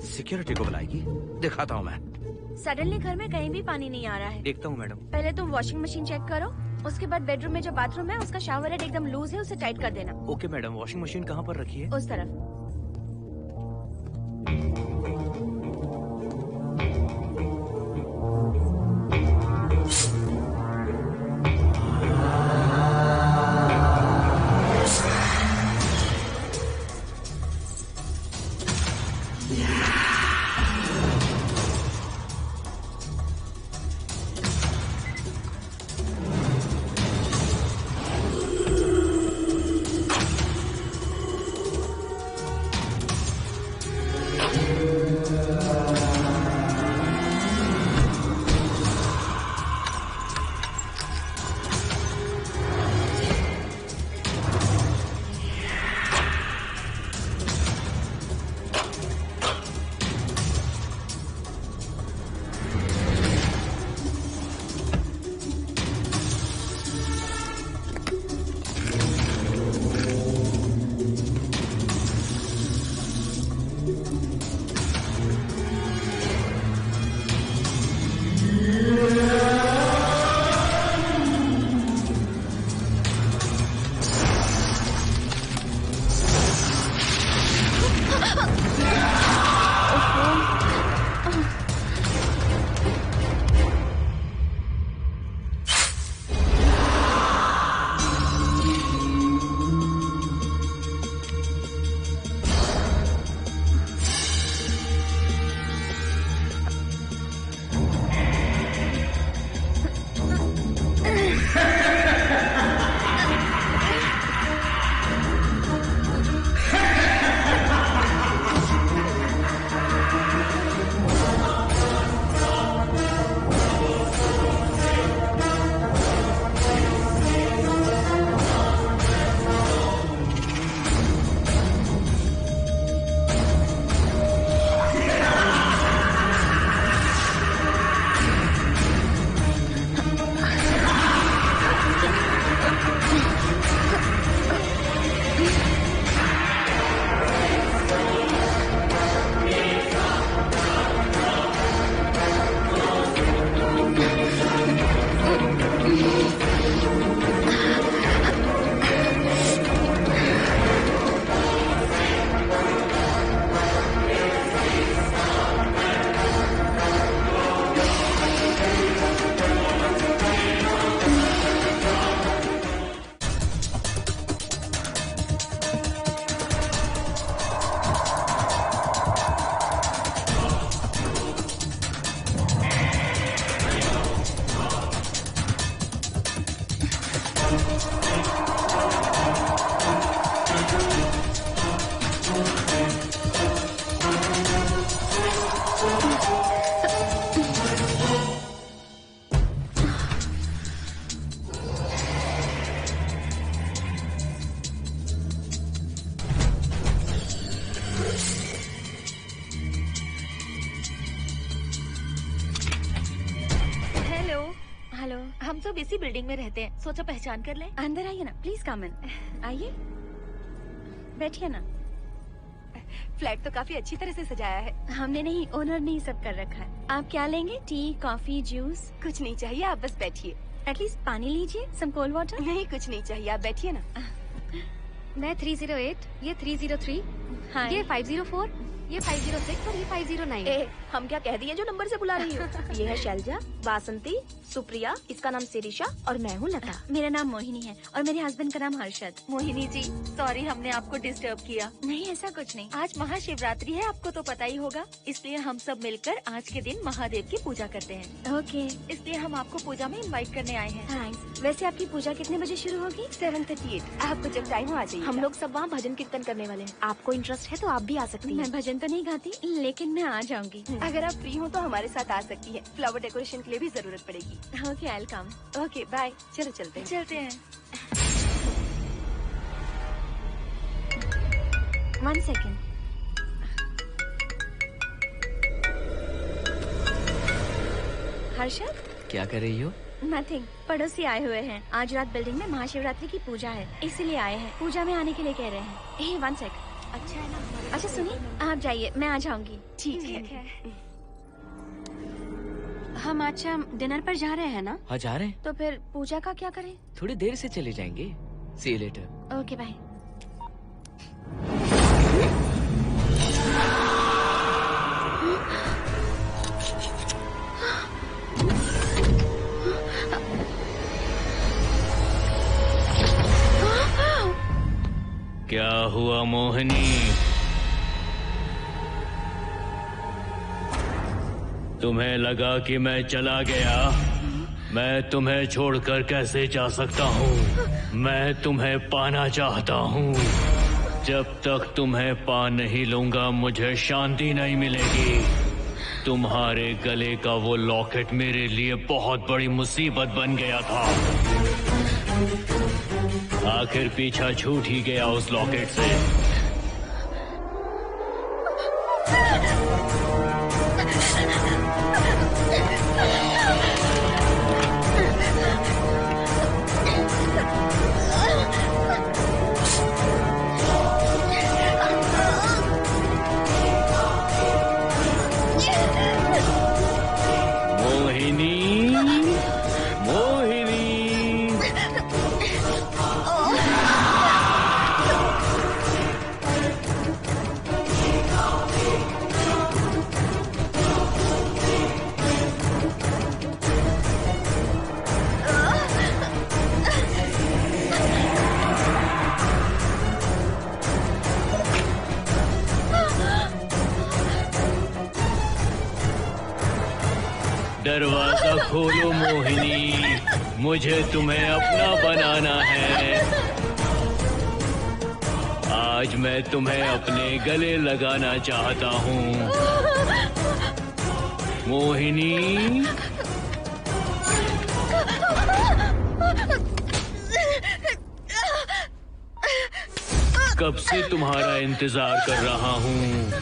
S6: सिक्योरिटी को बुलाएगी? दिखाता हूँ मैं।
S7: सडनली घर में कहीं भी पानी नहीं आ रहा है।
S11: देखता हूँ मैडम।
S7: पहले तुम वॉशिंग मशीन चेक करो, उसके बाद बेडरूम में जो बाथरूम है उसका शावर हेड एकदम लूज है, उसे टाइट कर देना।
S11: ओके मैडम, वॉशिंग मशीन कहाँ पर रखी है?
S7: उस तरफ। हम सब इसी बिल्डिंग में रहते हैं, सोचा पहचान कर लें। अंदर आइए ना, प्लीज कम इन। आइए, बैठिए ना।
S1: फ्लैट तो काफी अच्छी तरह से सजाया है।
S7: हमने नहीं, ओनर ने ही सब कर रखा है। आप क्या लेंगे? T, coffee, juice?
S1: कुछ नहीं चाहिए, आप बस बैठिए।
S7: एटलीस्ट पानी लीजिए, सम कोल्ड वाटर।
S1: नहीं, कुछ नहीं चाहिए, आप बैठिए ना।
S9: मैं 308, ये 303,
S7: हाँ।
S9: ये 504, ये 506 और ये 509।
S7: ए, हम क्या कह दिए जो नंबर से बुला रही हो? ये है शैलजा, वासंती, सुप्रिया, इसका नाम शिरीषा और मैं हूँ लता। मेरा नाम मोहिनी है और मेरे हस्बैंड का नाम हर्षद।
S9: मोहिनी जी, सॉरी हमने आपको डिस्टर्ब किया।
S7: नहीं, ऐसा कुछ नहीं।
S9: आज महाशिवरात्रि है, आपको तो पता ही होगा, इसलिए हम सब मिलकर आज के दिन महादेव की पूजा करते हैं।
S7: ओके,
S9: इसलिए हम आपको पूजा में इनवाइट करने आए हैं।
S7: थैंक्स। वैसे आपकी पूजा कितने बजे शुरू होगी?
S1: 7:38। आपको जब टाइम हो आ जाइए।
S7: हम लोग सब वहाँ भजन कीर्तन करने वाले हैं। आपको इंटरेस्ट है तो आप भी आ सकती हैं। मैं भजन तो नहीं गाती, लेकिन मैं आ जाऊंगी।
S1: अगर आप फ्री हो तो हमारे साथ आ सकती है। फ्लावर डेकोरेशन के लिए भी जरूरत पड़ेगी।
S7: Okay, I will come.
S1: Okay, bye. चलो चलते हैं।
S9: चलते हैं।
S7: 1 सेकेंड। हर्षद,
S8: क्या कर रही हो?
S7: नथिंग। पड़ोसी आए हुए हैं। आज रात बिल्डिंग में महाशिवरात्रि की पूजा है, इसीलिए आए हैं। पूजा में आने के लिए कह रहे हैं। 1 सेक।
S9: अच्छा है ना?
S7: अच्छा सुनिए, आप जाइए, मैं आ जाऊंगी।
S1: ठीक है।
S7: हम अच्छा डिनर पर जा रहे हैं ना?
S8: हाँ जा रहे हैं।
S7: तो फिर पूजा का क्या करें?
S8: थोड़ी देर से चले जाएंगे। See you later.
S7: Okay, bye.
S5: क्या हुआ मोहिनी? तुम्हें लगा कि मैं चला गया? मैं तुम्हें छोड़कर कैसे जा सकता हूँ? मैं तुम्हें पाना चाहता हूँ। जब तक तुम्हें पा नहीं लूंगा मुझे शांति नहीं मिलेगी। तुम्हारे गले का वो लॉकेट मेरे लिए बहुत बड़ी मुसीबत बन गया था। आखिर पीछा छूट ही गया उस लॉकेट से। दरवाजा खोलो मोहिनी, मुझे तुम्हें अपना बनाना है। आज मैं तुम्हें अपने गले लगाना चाहता हूँ मोहिनी। कब से तुम्हारा इंतजार कर रहा हूँ।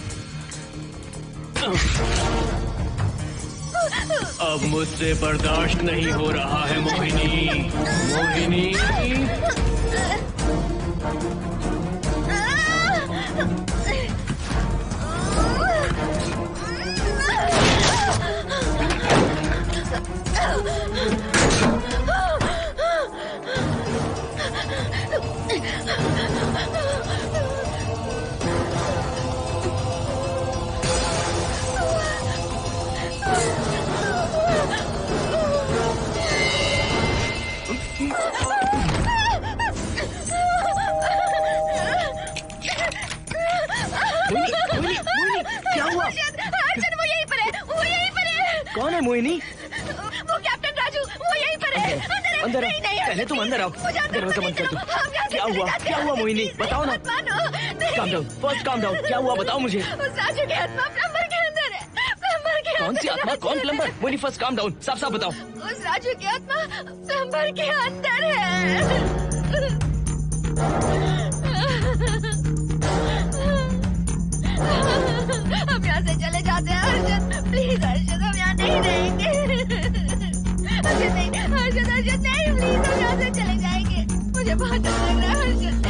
S5: अब मुझसे बर्दाश्त नहीं हो रहा है मोहिनी। मोहिनी
S8: क्या हुआ?
S7: वो यहीं पर है, वो यहीं पर है।
S8: कौन है मोहिनी?
S7: वो कैप्टन राजू, वो यहीं पर है।
S8: अंदर
S7: नहीं, नहीं,
S8: पहले तुम अंदर आओ। दरवाजा बंद कर दो। क्या हुआ? क्या हुआ मोहिनी? बताओ ना। Calm down, first calm down. क्या हुआ बताओ मुझे।
S7: उस राजू की आत्मा प्लम्बर के अंदर है। प्लम्बर के
S8: कौन सी आत्मा? कौन plumber? Mohini first calm down, साफ साफ बताओ।
S7: उस राजू की आत्मा प्लम्बर के अंदर है। हम यहाँ से चले जाते हैं हर्षद, प्लीज हर्षद, हम यहाँ नहीं रहेंगे। हर्षद नहीं, हर्षद, हर्षद मुझे बहुत डर लग रहा है हर्षद।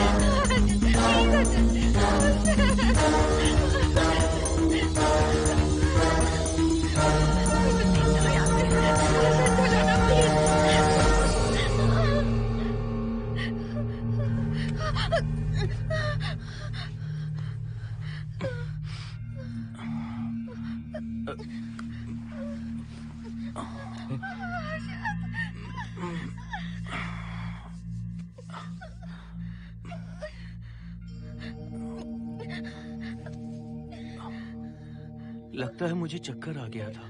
S11: लगता है मुझे चक्कर आ गया था।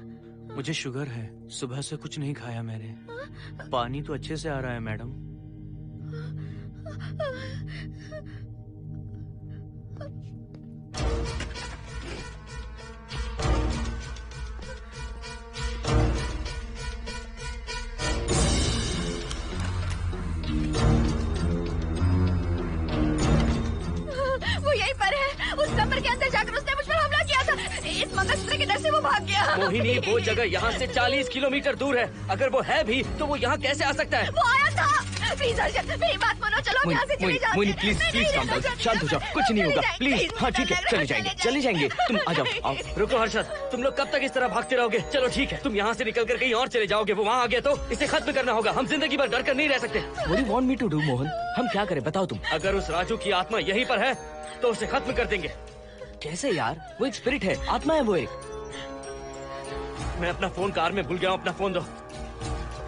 S11: मुझे शुगर है, सुबह से कुछ नहीं खाया मैंने। पानी तो अच्छे से आ रहा है मैडम।
S7: वो यहीं पर है। उस कमरे के अंदर जाकर उसने मुझ पर हमला किया था। इस मंगलसूत्र के डर से वो भाग गया।
S8: मोहिनी, वो जगह यहाँ से 40 किलोमीटर दूर है। अगर वो है भी तो वो यहाँ कैसे आ सकता है?
S7: वो आया था। प्लीज अर्जुन, मेरी बात मानो, चलो यहाँ से चले जाते हैं।
S8: प्लीज प्लीज काम डाउन, शांत हो जाओ, कुछ नहीं होगा प्लीज। हाँ ठीक है, चले जाएंगे। तुम आ जाओ, आओ। रुको हर्षद, तुम लोग कब तक इस तरह भागते रहोगे? चलो ठीक है, तुम यहाँ से निकल कर कहीं और चले जाओगे। वो वहाँ आ गया तो इसे खत्म करना होगा। हम जिंदगी भर डर कर नहीं रह सकते।
S4: What do you want me to do, Mohan? हम क्या करें बताओ तुम।
S8: अगर उस राजू की आत्मा यहीं पर है तो उसे खत्म कर देंगे।
S4: कैसे यार? वो एक स्पिरिट है, आत्मा है वो एक।
S8: मैं अपना फोन कार में भूल गया हूँ। अपना फोन दो।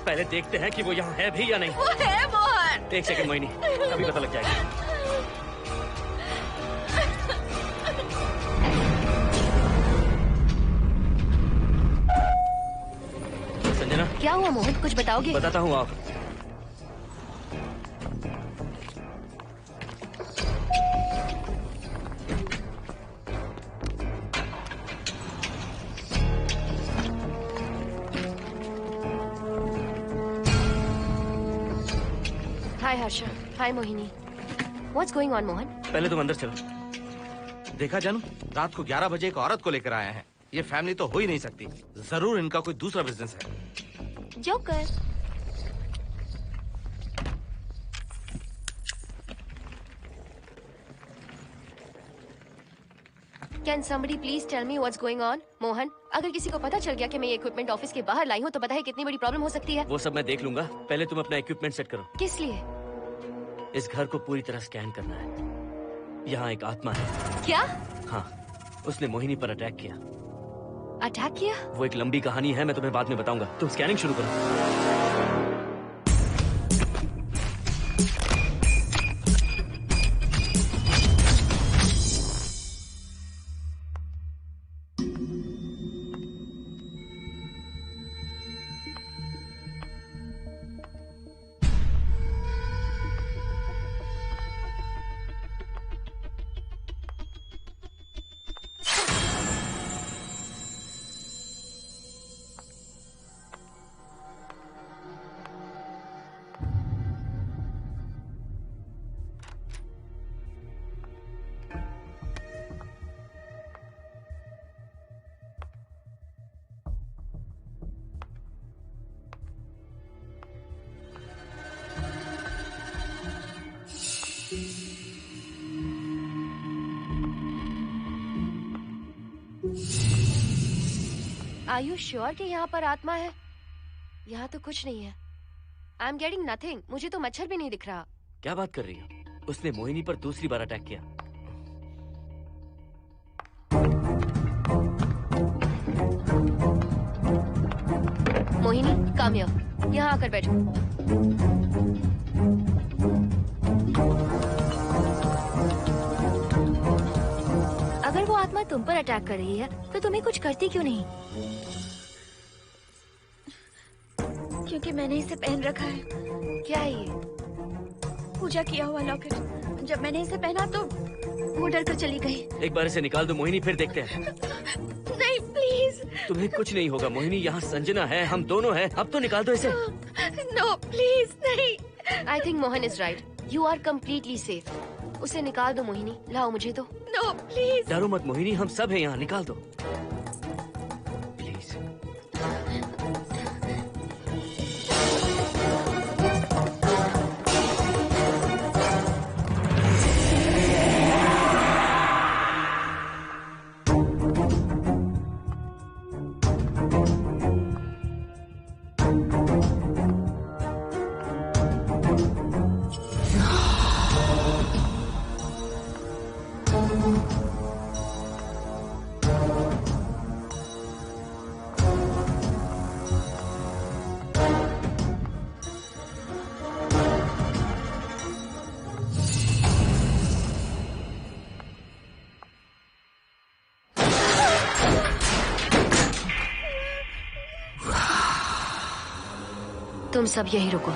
S8: पहले देखते हैं कि वो यहाँ है भी या नहीं।
S7: वो है मोहन।
S8: एक सेकंड मोहिनी, अभी पता लग जाएगा। संजना,
S9: क्या हुआ मोहन, कुछ बताओगे?
S8: बताता हूँ आप।
S9: हाय हर्षा, हाय Mohini. What's going on, Mohan?
S8: पहले तुम अंदर चलो।
S6: देखा जानू, रात को 11 बजे एक औरत को लेकर आया है। ये फैमिली तो हो ही नहीं सकती। जरूर इनका कोई दूसरा बिजनेस है।
S9: Joker. Can somebody please tell me what's going on? Mohan, अगर किसी को पता चल गया कि मैं ये इक्विपमेंट ऑफिस के बाहर लाई हूँ तो पता है कितनी बड़ी प्रॉब्लम हो सकती है।
S8: वो सब मैं देख लूंगा। पहले तुम अपना इक्विपमेंट सेट करो।
S9: किस लिए?
S8: इस घर को पूरी तरह स्कैन करना है। यहाँ एक आत्मा है।
S9: क्या?
S8: हाँ, उसने मोहिनी पर अटैक किया।
S9: अटैक किया?
S8: वो एक लंबी कहानी है, मैं तुम्हें बाद में बताऊंगा। तुम स्कैनिंग शुरू करो।
S9: Are you sure कि यहाँ पर आत्मा है? यहाँ तो कुछ नहीं है। I'm getting nothing. मुझे तो मच्छर भी नहीं दिख रहा।
S8: क्या बात कर रही हो? उसने मोहिनी पर दूसरी बार अटैक किया।
S9: Mohini, come here. यहाँ आकर बैठो। अगर वो आत्मा तुम पर अटैक कर रही है तो तुम्हें कुछ करती क्यों नहीं?
S7: क्योंकि मैंने इसे पहन रखा है।
S9: क्या है ये?
S7: पूजा किया हुआ लॉकेट। जब मैंने इसे पहना तो वो डर कर चली गई।
S8: एक बार इसे निकाल दो मोहिनी, फिर देखते हैं।
S7: नहीं प्लीज।
S8: तुम्हें कुछ नहीं होगा मोहिनी, यहाँ संजना है, हम दोनों हैं। अब तो निकाल दो इसे।
S7: नो प्लीज नहीं।
S9: I think Mohan is right. You are completely safe. उसे निकाल दो मोहिनी, लाओ मुझे दो।
S7: No please.
S8: डरो मत मोहिनी, हम सब हैं यहाँ, निकाल दो प्लीज।
S9: तुम सब यही रुको।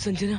S8: संजना,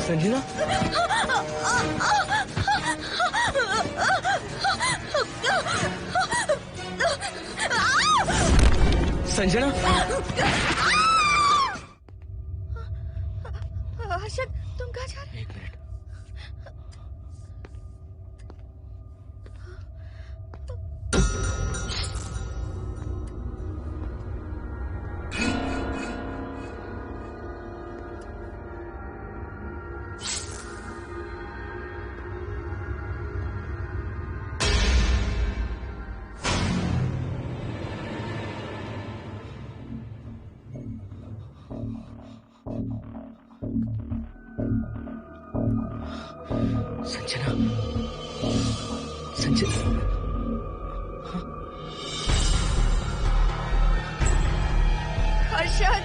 S8: संजना, संजना,
S7: हर्षद, तुम कहाँ जा रहे?
S8: एक मिनट। संजना, संजना,
S7: हर्षद,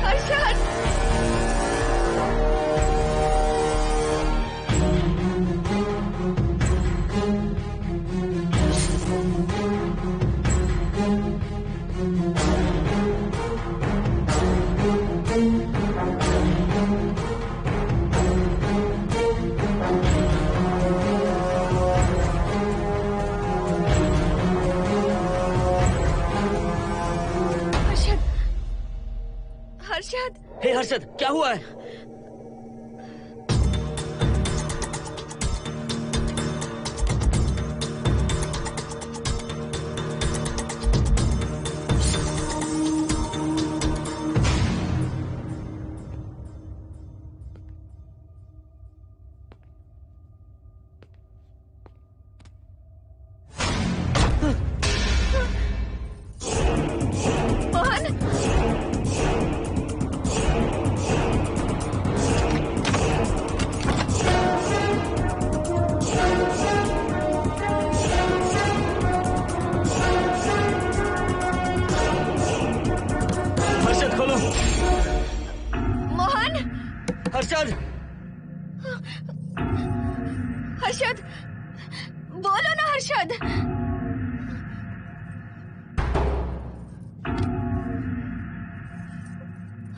S7: हर्षद, हर्षद,
S8: हे हर्षद, क्या हुआ है? हर्षद,
S7: हर्षद, बोलो ना हर्षद।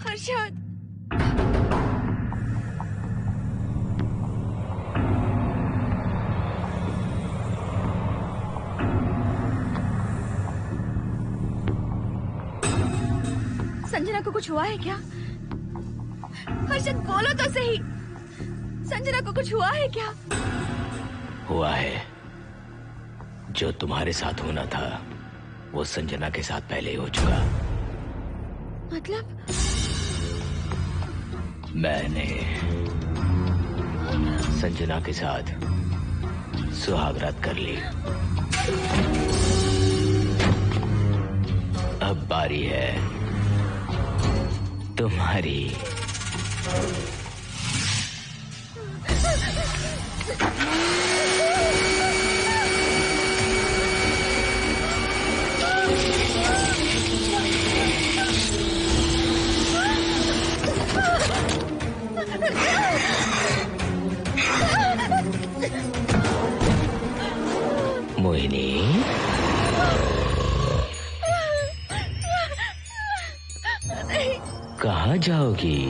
S7: हर्षद, संजना को कुछ हुआ है क्या? हर्षद बोलो तो सही, संजना को कुछ हुआ है क्या?
S10: हुआ है, जो तुम्हारे साथ होना था
S8: वो संजना के साथ पहले ही हो चुका।
S7: मतलब?
S8: मैंने संजना के साथ सुहागरात कर ली। अब बारी है तुम्हारी। मोहिनी, कहाँ जाओगी?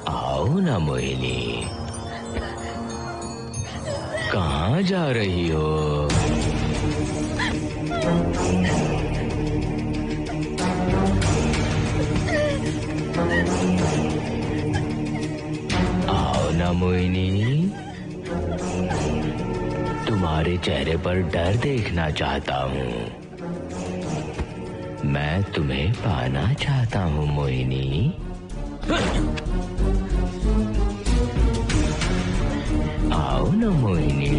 S8: आओ ना मोहिनी, कहाँ जा रही हो? आओ ना मोहिनी, तुम्हारे चेहरे पर डर देखना चाहता हूँ। मैं तुम्हें पाना चाहता हूँ मोहिनी। आओ ना मोहिनी।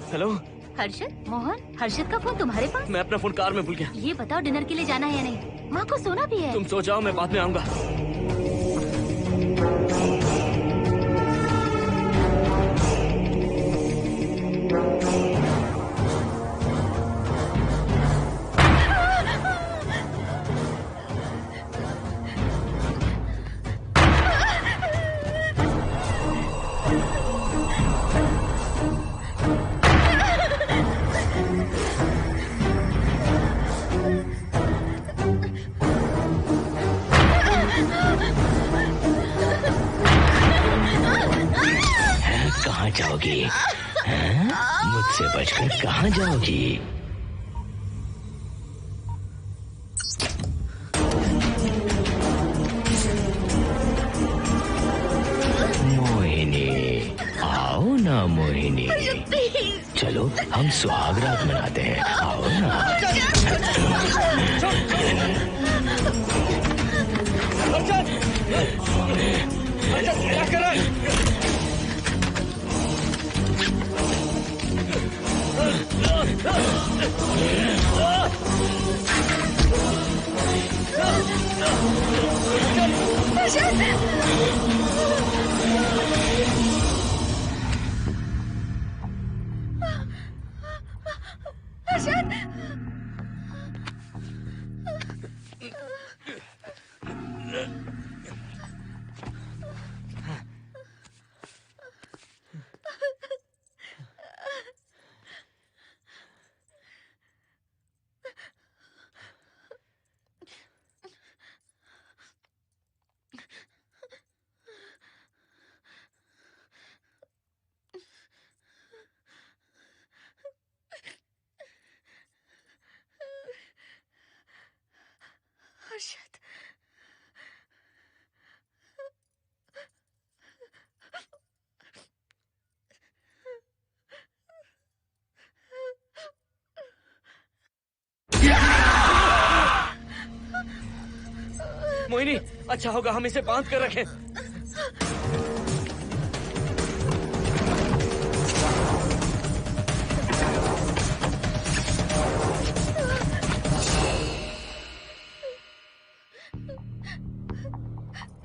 S4: हेलो
S12: हर्षद, मोहन, हर्षद का फोन तुम्हारे पास?
S4: मैं अपना फोन कार में भूल गया।
S12: ये बताओ डिनर के लिए जाना है या नहीं? माँ को सोना भी है।
S4: तुम सो जाओ, मैं बाद में आऊंगा। कहाँ जाओगी? मुझसे बचकर कहाँ जाओगी? मोहिनी, आओ ना मोहिनी। चलो हम सुहागरात मनाते हैं, आओ ना।
S1: हर्षद,
S4: मोहिनी, अच्छा होगा हम इसे बांध कर रखें।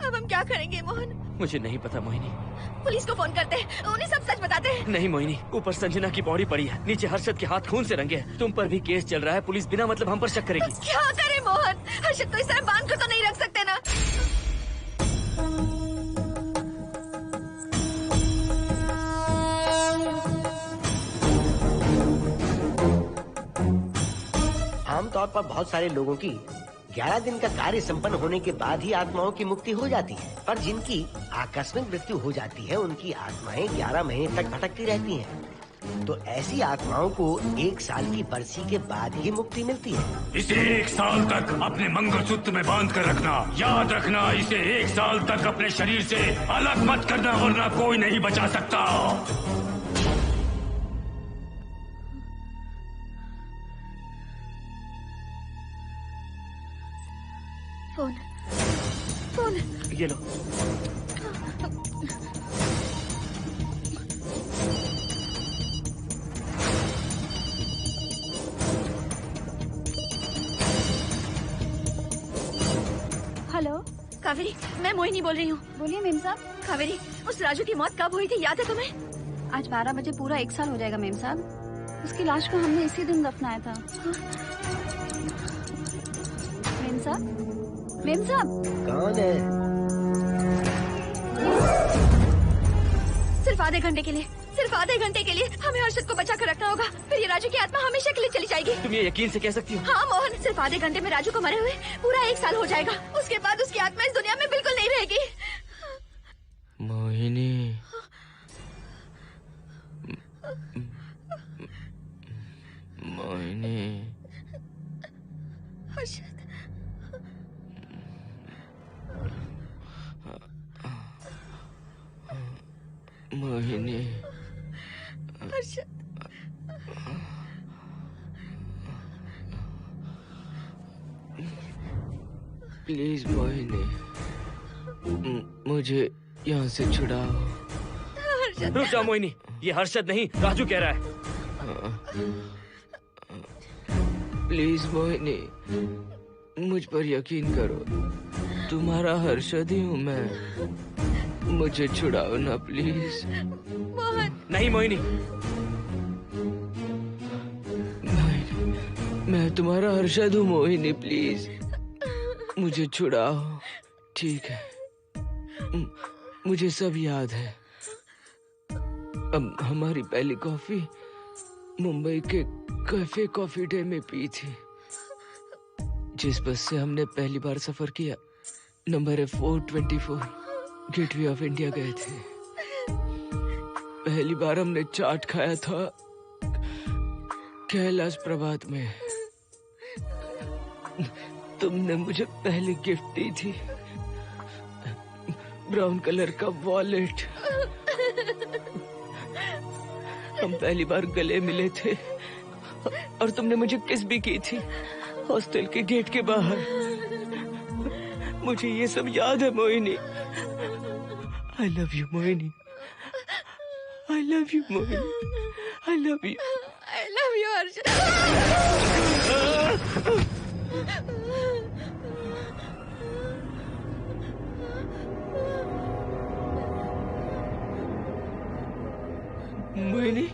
S1: अब हम क्या करेंगे मोहन?
S4: मुझे नहीं पता मोहिनी।
S1: पुलिस को फोन करते हैं, उन्हें सब सच बताते हैं।
S4: नहीं मोहिनी, ऊपर संजना की बॉडी पड़ी है, नीचे हर्षद के हाथ खून से रंगे हैं। तुम पर भी केस चल रहा है, पुलिस बिना मतलब हम पर शक करेगी।
S1: तो क्या करे मोहन? हर्षद को इस तरह बांध कर तो नहीं रख सकते ना।
S3: आमतौर पर बहुत सारे लोगों की 11 दिन का कार्य संपन्न होने के बाद ही आत्माओं की मुक्ति हो जाती है, पर जिनकी आकस्मिक मृत्यु हो जाती है उनकी आत्माएं 11 महीने तक भटकती रहती हैं। तो ऐसी आत्माओं को 1 साल की बरसी के बाद ही मुक्ति मिलती है।
S5: इसे 1 साल तक अपने मंगलसूत्र में बांध कर रखना। याद रखना, इसे 1 साल तक अपने शरीर से अलग मत करना, वरना कोई नहीं बचा सकता।
S7: फोन
S11: ये लो।
S7: हेलो कावेरी, मैं मोहिनी बोल रही हूँ।
S12: बोलिए मेम साहब।
S7: कावेरी, उस राजू की मौत कब हुई थी, याद है तुम्हें?
S12: आज 12 बजे पूरा 1 साल हो जाएगा मेम साहब। उसकी लाश को हमने इसी दिन दफनाया था। मेम साहब, मेम साहब।
S3: कौन है?
S7: सिर्फ आधे घंटे के लिए, सिर्फ आधे घंटे के लिए हमें हर्षद को बचा कर रखना होगा, फिर ये राजू की आत्मा हमेशा के लिए चली जाएगी।
S11: तुम ये यकीन से कह सकती हो?
S7: हाँ मोहन, सिर्फ आधे घंटे में राजू को मरे हुए पूरा 1 साल हो जाएगा। उसके बाद उसकी आत्मा इस दुनिया में बिल्कुल नहीं रहेगी।
S8: मोहिनी, मोहिनी,
S7: हर्षद,
S8: मोहिनी,
S7: हर्षद,
S8: प्लीज मोहिनी, मुझे यहाँ से छुड़ाओ।
S11: रुक जाओ मोहिनी, ये हर्षद नहीं राजू कह रहा है।
S8: प्लीज मोहिनी, मुझ पर यकीन करो, तुम्हारा हर्षद ही हूँ मैं। मुझे छुड़ाओ ना प्लीज।
S7: मोहन।
S11: नहीं मोहिनी,
S8: मैं तुम्हारा हर्षद हूँ मोहिनी, प्लीज मुझे छुड़ाओ। ठीक है, मुझे सब याद है। अब हमारी पहली कॉफी मुंबई के कैफे कॉफी डे में पी थी। जिस बस से हमने पहली बार सफर किया, नंबर है 424, गेटवे ऑफ इंडिया गए थे। पहली बार हमने चाट खाया था कैलाश प्रभात में। तुमने मुझे पहली गिफ्ट दी थी, ब्राउन कलर का वॉलेट। हम पहली बार गले मिले थे और तुमने मुझे किस भी की थी हॉस्टल के गेट के बाहर। मुझे ये सब याद है Mohini. I love you Mohini, I love you Mohini, I love you,
S7: I love you Harshad.
S8: Mohini,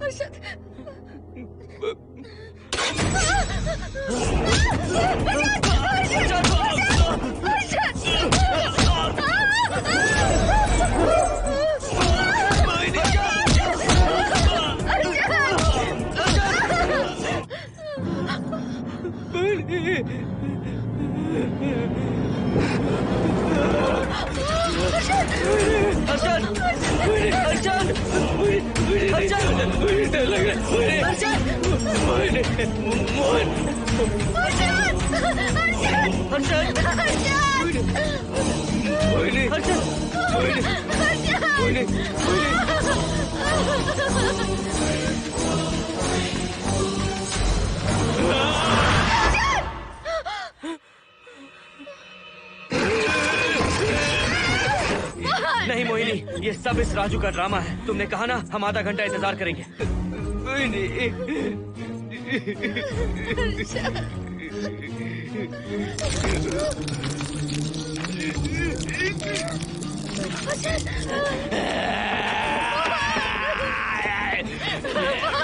S7: Harshad,
S11: नहीं मोहिनी, ये सब इस राजू का ड्रामा है। तुमने कहा ना हम आधा घंटा इंतजार करेंगे।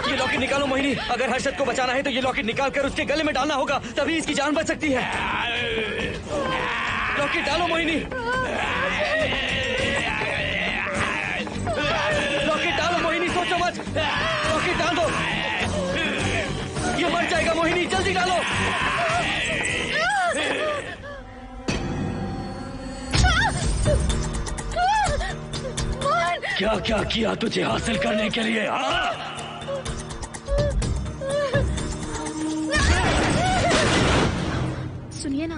S11: ये लॉकेट निकालो मोहिनी। अगर हर्षद को बचाना है तो ये लॉकेट निकाल कर उसके गले में डालना होगा, तभी इसकी जान बच सकती है। लॉकेट डालो मोहिनी, लॉकेट डालो मोहिनी, सोचो मत। लॉकेट डाल दो, ये मर जाएगा मोहिनी।
S8: मोहिनी जल्दी डालो। क्या क्या किया तुझे हासिल करने के लिए?
S7: सुनिए ना,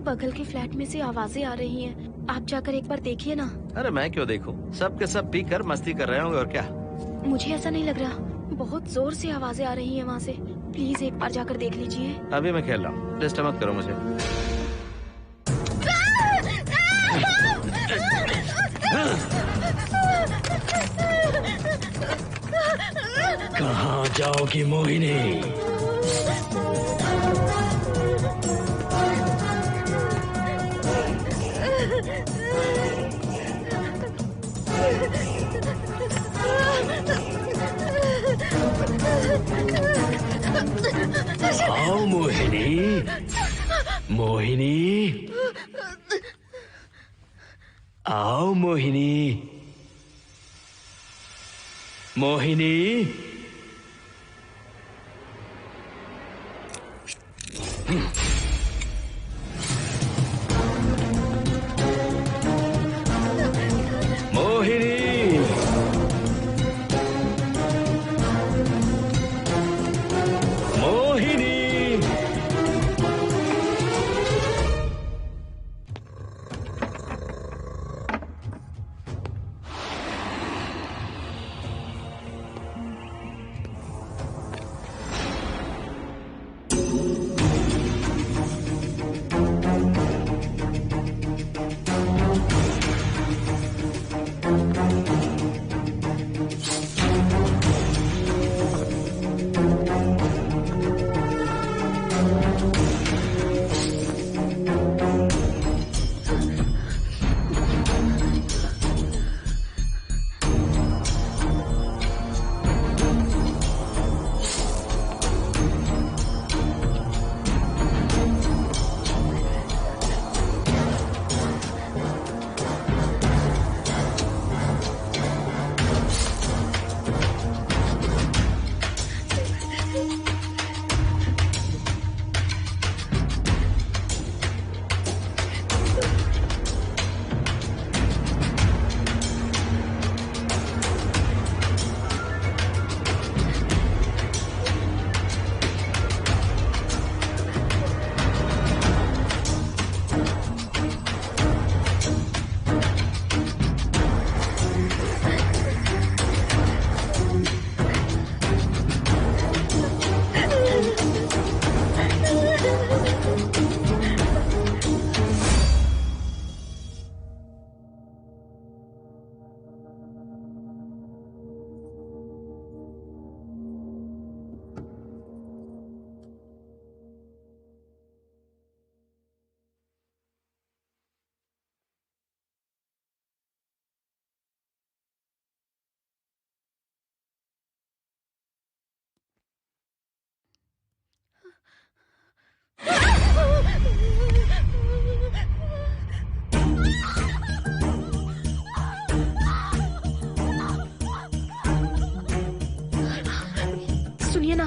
S7: बगल के फ्लैट में से आवाजें आ रही हैं। आप जाकर एक बार देखिए ना।
S6: अरे मैं क्यों देखूं? सब के सब पी कर मस्ती कर रहे होंगे और क्या।
S7: मुझे ऐसा नहीं लग रहा, बहुत जोर से आवाजें आ रही हैं वहाँ से। प्लीज एक बार जाकर देख लीजिए।
S6: अभी मैं खेल रहा हूँ, डिस्टर्ब मत करो मुझे।
S8: कहाँ जाओगी मोहिनी? आओ मोहिनी, मोहिनी, आओ मोहिनी, मोहिनी। मोहिनी, मोहिनी।
S7: सुनिए ना,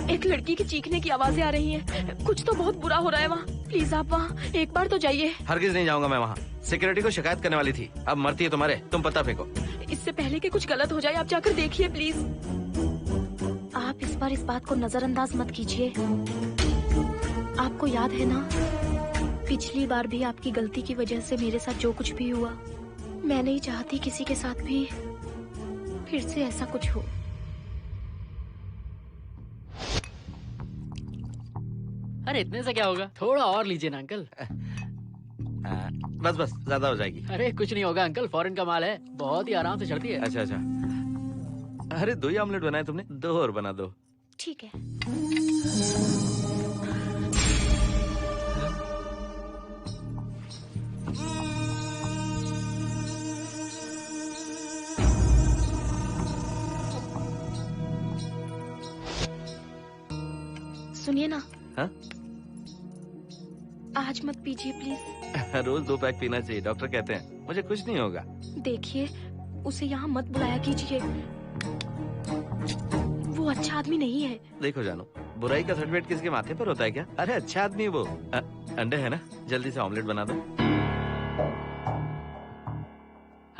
S7: एक लड़की की चीखने की आवाजें आ रही हैं। कुछ तो बहुत बुरा हो रहा है वहाँ। प्लीज आप वहाँ एक बार तो जाइए।
S6: हरगिज नहीं जाऊंगा मैं वहाँ। सिक्योरिटी को शिकायत करने वाली थी, अब मरती है तुम्हारे, तुम पता फेंको।
S7: इससे पहले कि कुछ गलत हो जाए आप जाकर देखिए प्लीज। आप इस बार इस बात को नजरअंदाज मत कीजिए। आपको याद है ना, पिछली बार भी आपकी गलती की वजह से मेरे साथ जो कुछ भी हुआ, मैं नहीं चाहती किसी के साथ भी फिर से ऐसा कुछ हो।
S13: अरे इतने से क्या होगा, थोड़ा और लीजिए ना अंकल।
S6: बस बस, ज्यादा हो जाएगी।
S13: अरे कुछ नहीं होगा अंकल, फॉरेन का माल है, बहुत ही आराम से चढ़ती है।
S6: अच्छा अच्छा। अरे 2 ही ऑमलेट बनाए तुमने, 2 और बना दो।
S7: ठीक है। सुनिए ना।
S6: हाँ?
S7: आज मत पीजिए प्लीज।
S6: रोज 2 पैक पीना चाहिए, डॉक्टर कहते हैं। मुझे कुछ नहीं होगा।
S7: देखिए, उसे यहाँ मत बुलाया कीजिए, वो अच्छा आदमी नहीं है।
S6: देखो जानो, बुराई का सर्टिफिकेट किसके माथे पर होता है क्या? अरे अच्छा आदमी वो। अंडे है ना, जल्दी से ऑमलेट बना दो।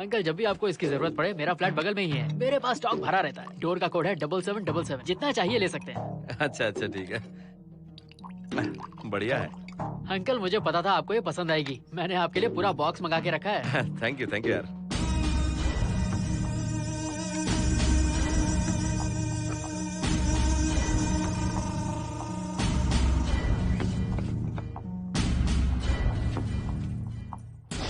S13: अंकल जब भी आपको इसकी जरूरत पड़े, मेरा फ्लैट बगल में ही है। मेरे पास स्टॉक भरा रहता है। डोर का कोड है 7777। जितना चाहिए ले सकते हैं।
S6: अच्छा अच्छा ठीक है, बढ़िया है।
S13: अंकल मुझे पता था आपको ये पसंद आएगी। मैंने आपके लिए पूरा बॉक्स मंगा के रखा है।
S6: थैंक यू यार।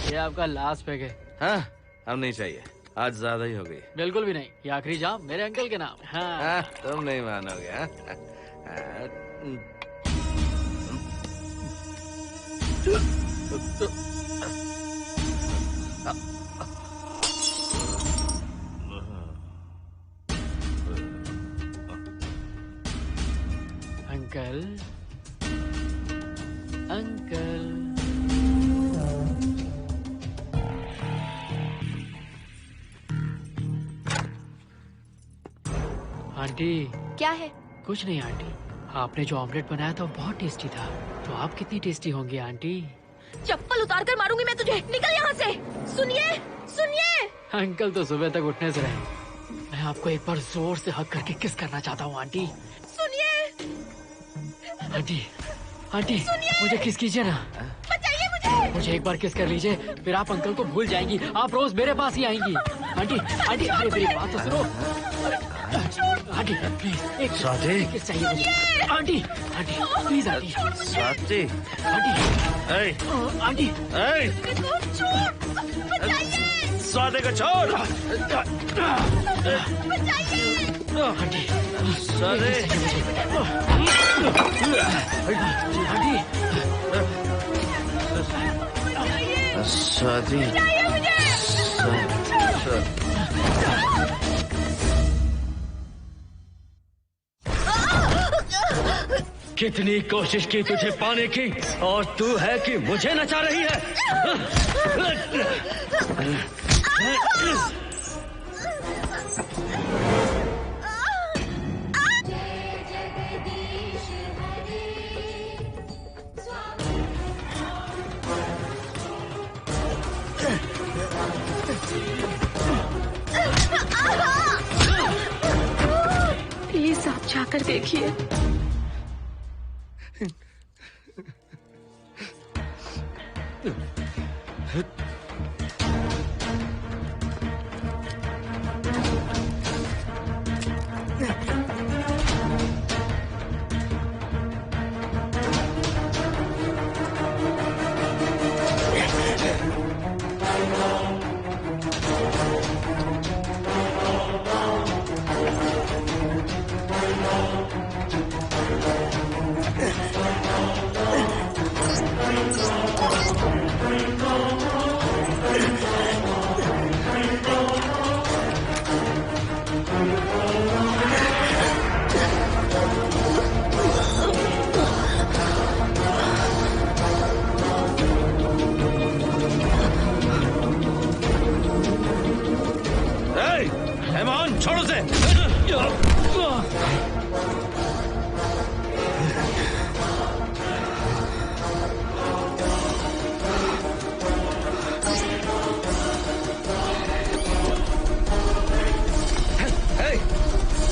S13: ये आपका लास्ट पैक है।
S6: हाँ, अब नहीं चाहिए, आज ज्यादा ही हो गई।
S13: बिल्कुल भी नहीं, ये आखिरी जाम मेरे अंकल के नाम। हाँ।
S6: तुम नहीं मानोगे।
S13: Uncle uncle aunty.
S9: क्या है?
S13: कुछ नहीं आंटी, आपने जो ऑमलेट बनाया था वो बहुत टेस्टी था। तो आप कितनी टेस्टी होंगी आंटी?
S7: चप्पल उतार कर मारूंगी मैं तुझे। निकल यहाँ से। सुनिए सुनिए।
S13: अंकल तो सुबह तक उठने से रहे। मैं आपको एक बार जोर से हक करके किस करना चाहता हूँ आंटी।
S7: सुनिए
S13: आंटी। आंटी मुझे किस कीजिए ना।
S7: बचाइए मुझे।
S13: मुझे एक बार किस कर लीजिए, फिर आप अंकल को भूल जाएंगी। आप रोज मेरे पास ही आएंगी। आंटी आंटी अरे मेरी बात तो सुनो। आंटी प्लीज एक किस चाहिए मुझे। Aunty aunty please aunty.
S6: Swati.
S13: Aunty aunty
S6: Swati को छोड़।
S13: आंटी
S6: स्वाति। स्वाति।
S8: कितनी कोशिश की तुझे पाने की, और तू है कि मुझे नचा रही है।
S7: प्लीज आप जाकर देखिए।
S8: छोड़ो से।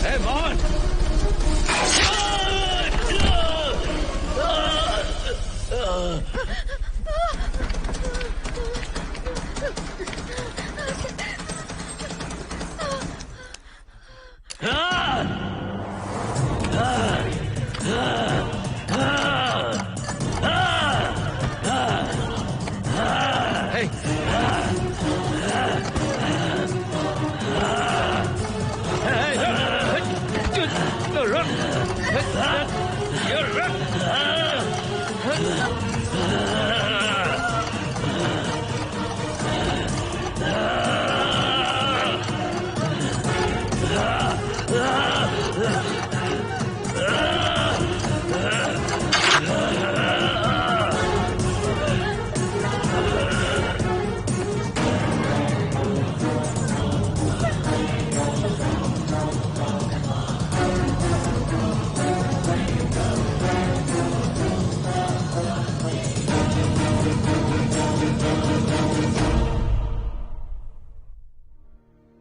S8: Hey, Mohan!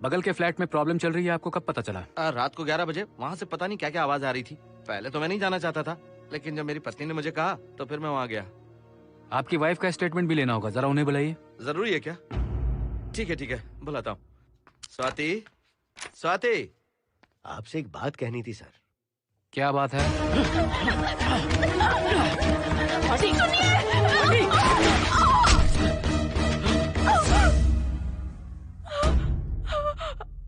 S11: बगल के फ्लैट में प्रॉब्लम चल रही है, आपको कब पता चला?
S6: रात को 11 बजे वहाँ से पता नहीं क्या क्या आवाज आ रही थी। पहले तो मैं नहीं जाना चाहता था, लेकिन जब मेरी पत्नी ने मुझे कहा तो फिर मैं वहाँ गया।
S11: आपकी वाइफ का स्टेटमेंट भी लेना होगा, जरा उन्हें बुलाइए।
S6: जरूरी है क्या? ठीक है, बुलाता हूँ। स्वाति, स्वाति,
S3: आपसे एक बात कहनी थी सर।
S11: क्या बात है?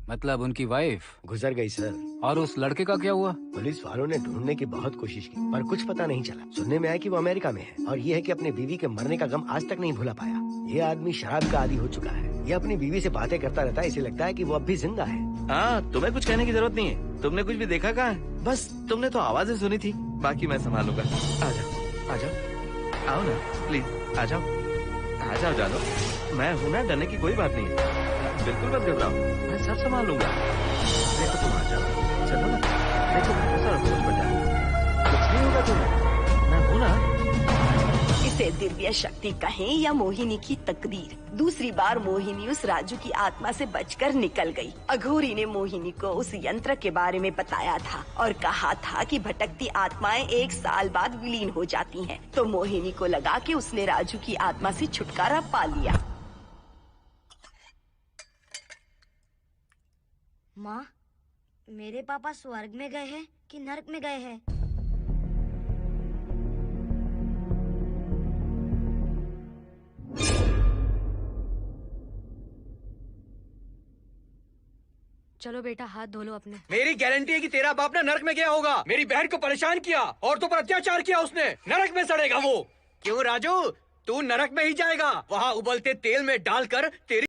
S11: मतलब उनकी वाइफ
S3: गुजर गई सर।
S11: और उस लड़के का क्या हुआ?
S3: पुलिस वालों ने ढूंढने की बहुत कोशिश की पर कुछ पता नहीं चला। सुनने में आया कि वो अमेरिका में है और ये है कि अपने बीवी के मरने का गम आज तक नहीं भुला पाया। ये आदमी शराब का आदी हो चुका है। ये अपनी बीवी से बातें करता रहता है, इसे लगता है कि वो अब भी जिंदा है।
S6: हाँ, तुम्हें कुछ कहने की जरूरत नहीं है। तुमने कुछ भी देखा कहाँ है? बस तुमने तो आवाजें सुनी थी, बाकी मैं संभालूंगा। आ जाओ, आओ ना प्लीज, आ जाओ जानो। मैं हूँ ना, डरने की कोई बात नहीं है। बिल्कुल मत घबराओ, मैं सब संभाल लूंगा। देखो तुम आ जाओ, चलो ना। देखो सारा बोझ बढ़ जाए, कुछ नहीं होगा तुम्हें, मैं हूँ ना।
S1: इसे दिव्य शक्ति कहें या मोहिनी की तकदीर, दूसरी बार मोहिनी उस राजू की आत्मा से बचकर निकल गई। अघोरी ने मोहिनी को उस यंत्र के बारे में बताया था और कहा था कि भटकती आत्माएं 1 साल बाद विलीन हो जाती हैं। तो मोहिनी को लगा कि उसने राजू की आत्मा से छुटकारा पा लिया।
S14: माँ, मेरे पापा स्वर्ग में गए हैं कि नरक में गए हैं?
S9: चलो बेटा, हाथ धो लो अपने।
S13: मेरी गारंटी है कि तेरा बाप ना नरक में गया होगा। मेरी बहन को परेशान किया, औरतों पर अत्याचार किया उसने। नरक में सड़ेगा वो। क्यों राजू, तू नरक में ही जाएगा। वहाँ उबलते तेल में डालकर तेरी